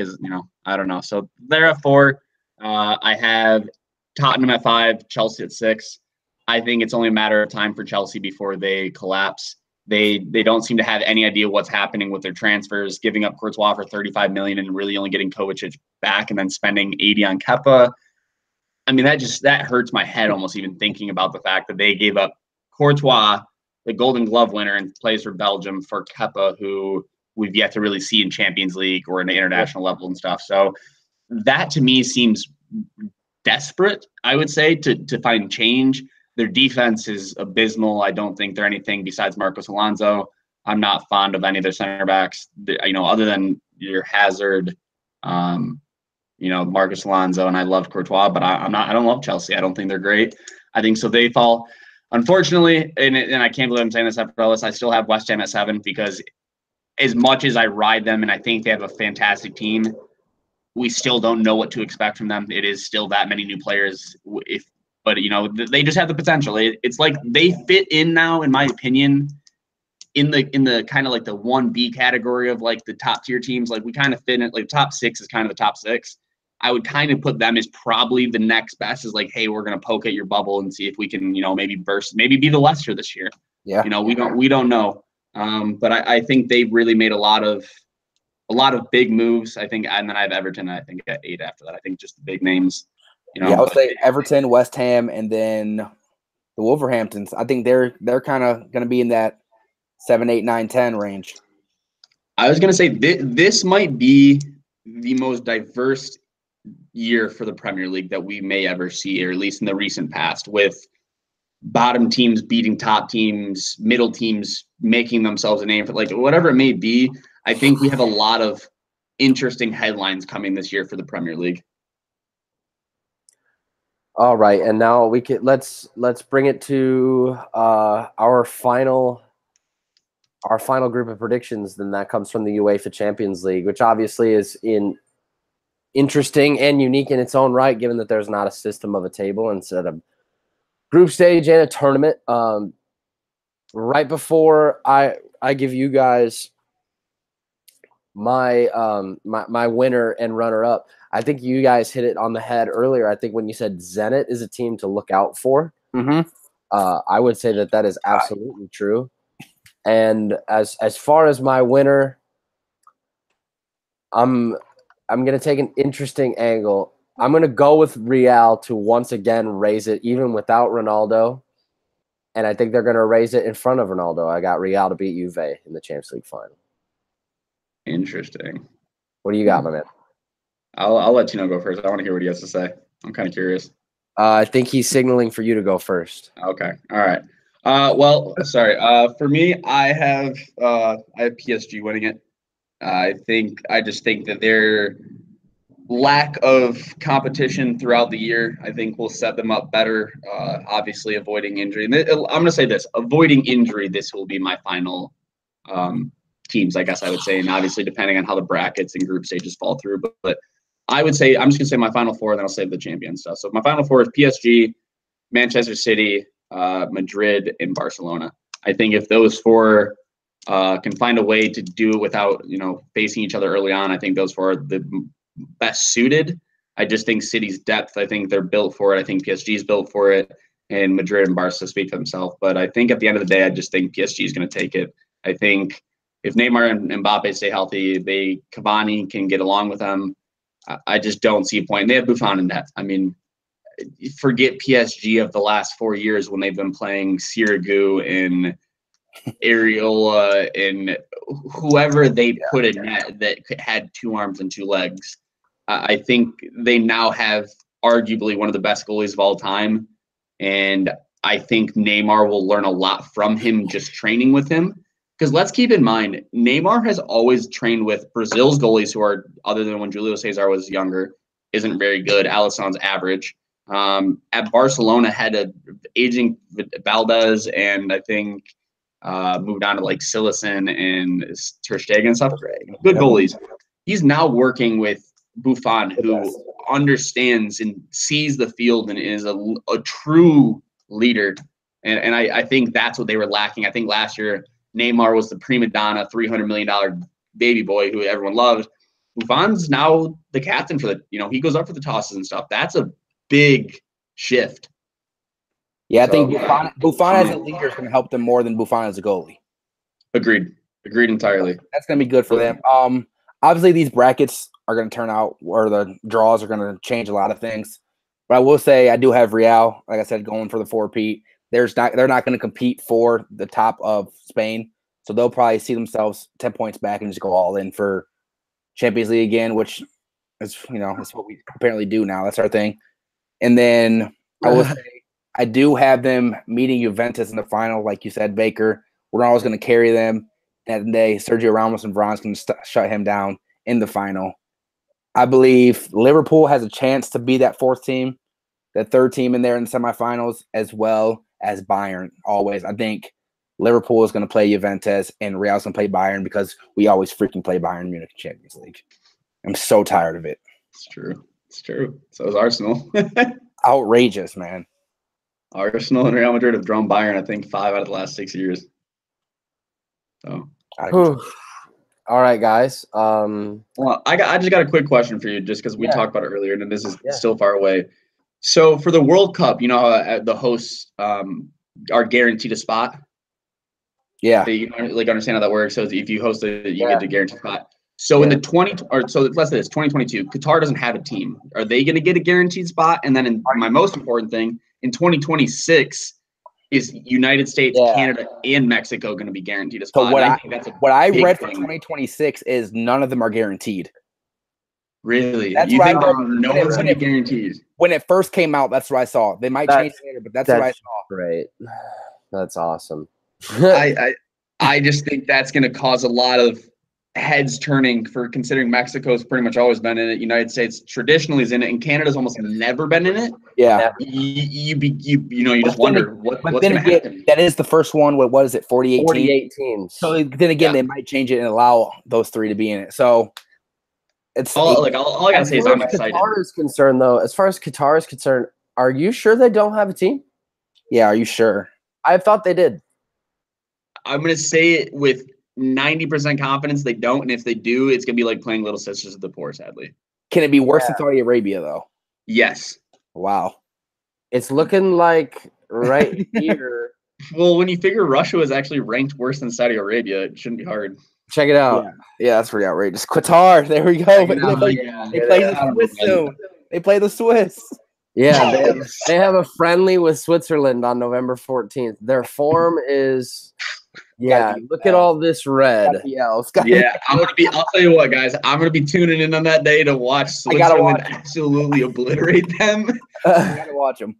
I don't know. So they're at 4. I have Tottenham at 5, Chelsea at 6. I think it's only a matter of time for Chelsea before they collapse. They don't seem to have any idea what's happening with their transfers, giving up Courtois for 35 million and really only getting Kovacic back and then spending 80 on Kepa. I mean, that hurts my head almost even thinking about the fact that they gave up Courtois, the Golden Glove winner and plays for Belgium, for Kepa, who we've yet to really see in Champions League or in the international level and stuff. So that to me seems desperate, I would say, to find change. Their defense is abysmal. I don't think they're anything besides Marcos Alonso. I'm not fond of any of their center backs, other than your Hazard, Marcos Alonso, and I love Courtois, but I don't love Chelsea. I don't think they're great. I think so they fall. Unfortunately, and I can't believe I'm saying this after all this, I still have West Ham at 7 because as much as I ride them and I think they have a fantastic team, we still don't know what to expect from them. It is still that many new players. But they just have the potential. It's like they fit in now, in my opinion, in the kind of like the 1B category of like the top tier teams. Like we kind of fit in, like top 6 is kind of the top 6. I would kind of put them as probably the next best. Is like, hey, we're gonna poke at your bubble and see if we can, maybe burst, maybe be the Leicester this year.
Yeah,
we don't know. But I think they've really made a lot of big moves. I think, and then I have Everton. I think at 8 after that. I think just the big names.
I would say Everton, West Ham, and then the Wolverhamptons. I think they're kind of going to be in that 7, 8, 9, 10 range.
I was going to say this might be the most diverse year for the Premier League that we may ever see, or at least in the recent past, with bottom teams beating top teams, middle teams making themselves a name for, like, whatever it may be. I think we have a lot of interesting headlines coming this year for the Premier League.
All right, and now let's bring it to our final our final group of predictions, then that comes from the UEFA Champions League, which obviously is interesting and unique in its own right, given that there's not a system of a table instead of group stage and a tournament. Right before I give you guys my my winner and runner up, I think you guys hit it on the head earlier. I think when you said Zenit is a team to look out for, I would say that is absolutely true. And as far as my winner, I'm going to take an interesting angle. I'm going to go with Real to once again raise it, even without Ronaldo. And I think they're going to raise it in front of Ronaldo. I got Real to beat Juve in the Champions League final.
Interesting.
What do you got, my man?
I'll let Tino go first. I want to hear what he has to say. I'm kind of curious.
I think he's signaling for you to go first.
Okay. All right. Well, sorry. For me, I have PSG winning it. I just think that their lack of competition throughout the year, I think, will set them up better. Obviously, avoiding injury. And I'm going to say this: avoiding injury. This will be my final teams, I guess I would say, and obviously depending on how the brackets and group stages fall through. But I would say I'm just going to say my final four, and then I'll save the champion stuff. So my final four is PSG, Manchester City, Madrid, and Barcelona. I think if those four can find a way to do it without, facing each other early on, I think those four are the best suited. I just think City's depth, I think they're built for it. I think PSG's built for it, and Madrid and Barca speak for themselves. But I think at the end of the day, I just think PSG is going to take it. I think if Neymar and Mbappe stay healthy, Cavani can get along with them. I just don't see a point. And they have Buffon in net. I mean, forget PSG of the last 4 years when they've been playing Sirigu and Areola and whoever they put in net that had 2 arms and 2 legs. I think they now have arguably one of the best goalies of all time. And I think Neymar will learn a lot from him just training with him. Because let's keep in mind, Neymar has always trained with Brazil's goalies who are, other than when Julio Cesar was younger, isn't very good. Alisson's average. At Barcelona, had a aging Valdez, and I think moved on to like Silicen and Ter Stegen and stuff. Good goalies. He's now working with Buffon, who understands and sees the field and is a true leader. And I think that's what they were lacking. I think last year, Neymar was the prima donna, $300 million baby boy who everyone loved. Buffon's now the captain for he goes up for the tosses and stuff. That's a big shift.
Yeah, I think Buffon as a leader is going to help them more than Buffon as a goalie.
Agreed entirely.
That's going to be good for them. Obviously, these brackets are going to turn out, or the draws are going to change a lot of things. But I will say I do have Real, like I said, going for the 4-peat. They're not going to compete for the top of Spain, so they'll probably see themselves 10 points back and just go all in for Champions League again, which is that's what we apparently do now. That's our thing. And then I will say I do have them meeting Juventus in the final, like you said, Baker. We're always going to carry them that day. Sergio Ramos and Varane can shut him down in the final. I believe Liverpool has a chance to be that 4th team, that 3rd team in there in the semifinals, as well as Bayern. Always, I think Liverpool is going to play Juventus and Real's going to play Bayern because we always freaking play Bayern Munich in Champions League. I'm so tired of it.
It's true. So is Arsenal.
Outrageous, man.
Arsenal and Real Madrid have drawn Bayern, I think, 5 out of the last 6 years. So.
All right, guys.
Well, I just got a quick question for you, just because we talked about it earlier, and this is still far away. So for the World Cup, the hosts are guaranteed a spot.
Yeah.
You understand how that works. So if you host it, you get to guarantee a spot. So in the 2022, Qatar doesn't have a team. Are they going to get a guaranteed spot? And then my most important thing, in 2026, is United States, Canada, and Mexico going to be guaranteed a spot?
So what I read for 2026 is none of them are guaranteed.
Really?
That's
you think
no
one's going to be guaranteed?
When it first came out, that's what I saw. They might change it later, but that's what I saw.
Great. That's awesome.
I just think that's going to cause a lot of heads turning for considering Mexico's pretty much always been in it. United States traditionally is in it, and Canada's almost never been in it.
Yeah.
You just wonder what's going to happen.
That is the first one. What is it?
48 teams.
So then again, they might change it and allow those 3 to be in it. So it's
all I gotta say is I'm excited.
As far as Qatar is concerned, are you sure they don't have a team?
Yeah, are you sure?
I thought they did.
I'm gonna say it with 90% confidence they don't, and if they do, it's gonna be like playing Little Sisters of the Poor, sadly.
Can it be worse than Saudi Arabia though?
Yes.
Wow.
It's looking like right here.
Well, when you figure Russia was actually ranked worse than Saudi Arabia, it shouldn't be hard.
Check it out.
Yeah, that's pretty outrageous. Qatar, there we go. They play the Swiss soon. They play the Swiss.
Yeah, they have a friendly with Switzerland on November 14th. Their form is look at all this red.
I'll tell you what, guys, I'm gonna be tuning in on that day to watch Switzerland absolutely obliterate them.
I gotta watch them.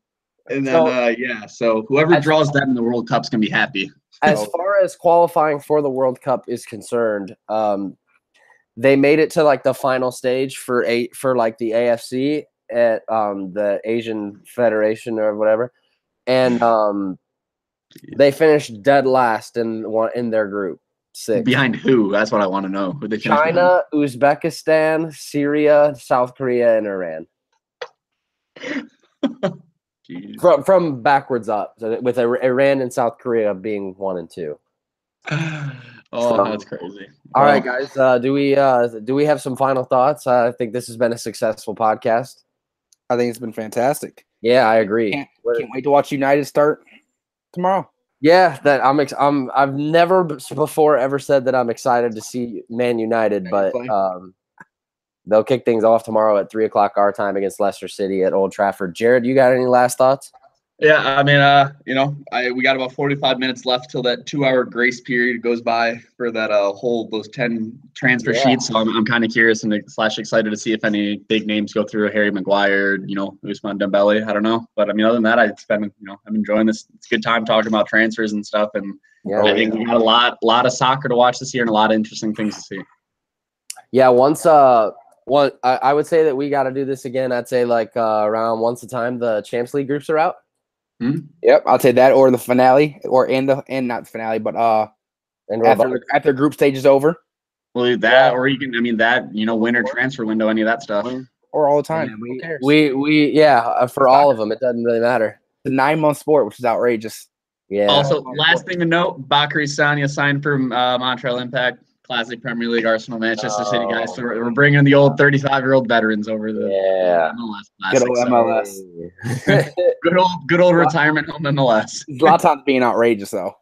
And then so whoever draws them in the World Cup's gonna be happy.
As far as qualifying for the World Cup is concerned, they made it to like the final stage for like the AFC at the Asian Federation or whatever, and they finished dead last in their group. 6
behind who? That's what I want to know. Who they
China, Uzbekistan, Syria, South Korea, and Iran. From backwards up, with Iran and South Korea being 1 and 2.
That's crazy.
All right, guys. Do we have some final thoughts? I think this has been a successful podcast.
I think it's been fantastic.
Yeah, I agree.
Can't wait to watch United start tomorrow.
Yeah, I've never before ever said that I'm excited to see Man United, but they'll kick things off tomorrow at 3:00 our time against Leicester City at Old Trafford. Jared, you got any last thoughts?
Yeah, I mean, we got about 45 minutes left till that 2-hour grace period goes by for that those 10 transfer sheets. So I'm kind of curious and / excited to see if any big names go through. Harry Maguire, Ousmane Dembele. I don't know, but I mean, other than that, I'm enjoying this. It's a good time talking about transfers and stuff, and I think we got a lot of soccer to watch this year and a lot of interesting things to see. Yeah,
I would say that we got to do this again. I'd say like around once a time the Champions League groups are out.
Yep, I'll say that or the finale, and not the finale, but after group stage is over.
Well, that or you can, winter transfer window, any of that stuff,
or all the time.
Who cares? For all of them, it doesn't really matter.
It's a 9-month sport, which is outrageous.
Yeah.
Also, last thing to note: Bakary Sagna signed for Montreal Impact. Classic Premier League Arsenal Manchester City guys. So we're bringing the old 35-year-old veterans over the MLS.
Good old MLS.
good old retirement home nonetheless.
Zlatan's being outrageous though.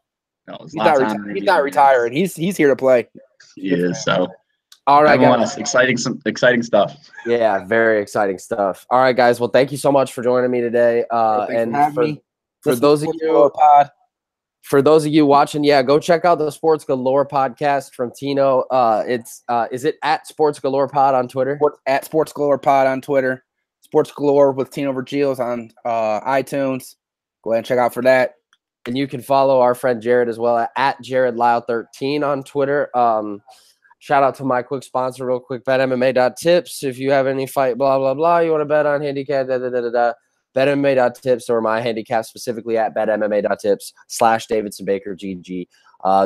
No,
he's not retiring. He's here to play.
He is. So
all right,
guys. Exciting stuff.
Yeah, very exciting stuff. All right, guys. Well, thank you so much for joining me today. And for those of you For those of you watching, go check out the Sports Galore podcast from Tino. Is it at Sports Galore Pod on Twitter?
At Sports Galore Pod on Twitter. Sports Galore with Tino Vergiels on iTunes. Go ahead and check out for that.
And you can follow our friend Jared as well at Jared Lyle 13 on Twitter. Shout out to my quick sponsor, real quick, betmma.tips. If you have any fight, blah, blah, blah, you want to bet on handicap, betmma.tips or my handicap specifically at betmma.tips/Davidson Baker GG.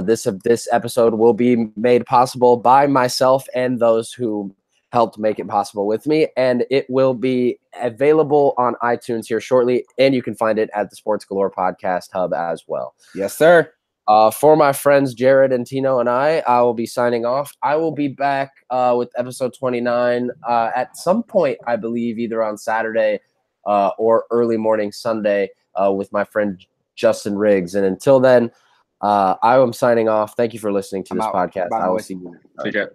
This episode will be made possible by myself and those who helped make it possible with me, and it will be available on iTunes here shortly, and you can find it at the Sports Galore Podcast Hub as well.
Yes, sir.
For my friends Jared and Tino and I will be signing off. I will be back with episode 29 at some point, I believe, either on Saturday or early morning Sunday with my friend Justin Riggs. And until then, I am signing off. Thank you for listening to this podcast. I will see you next time.
Take care.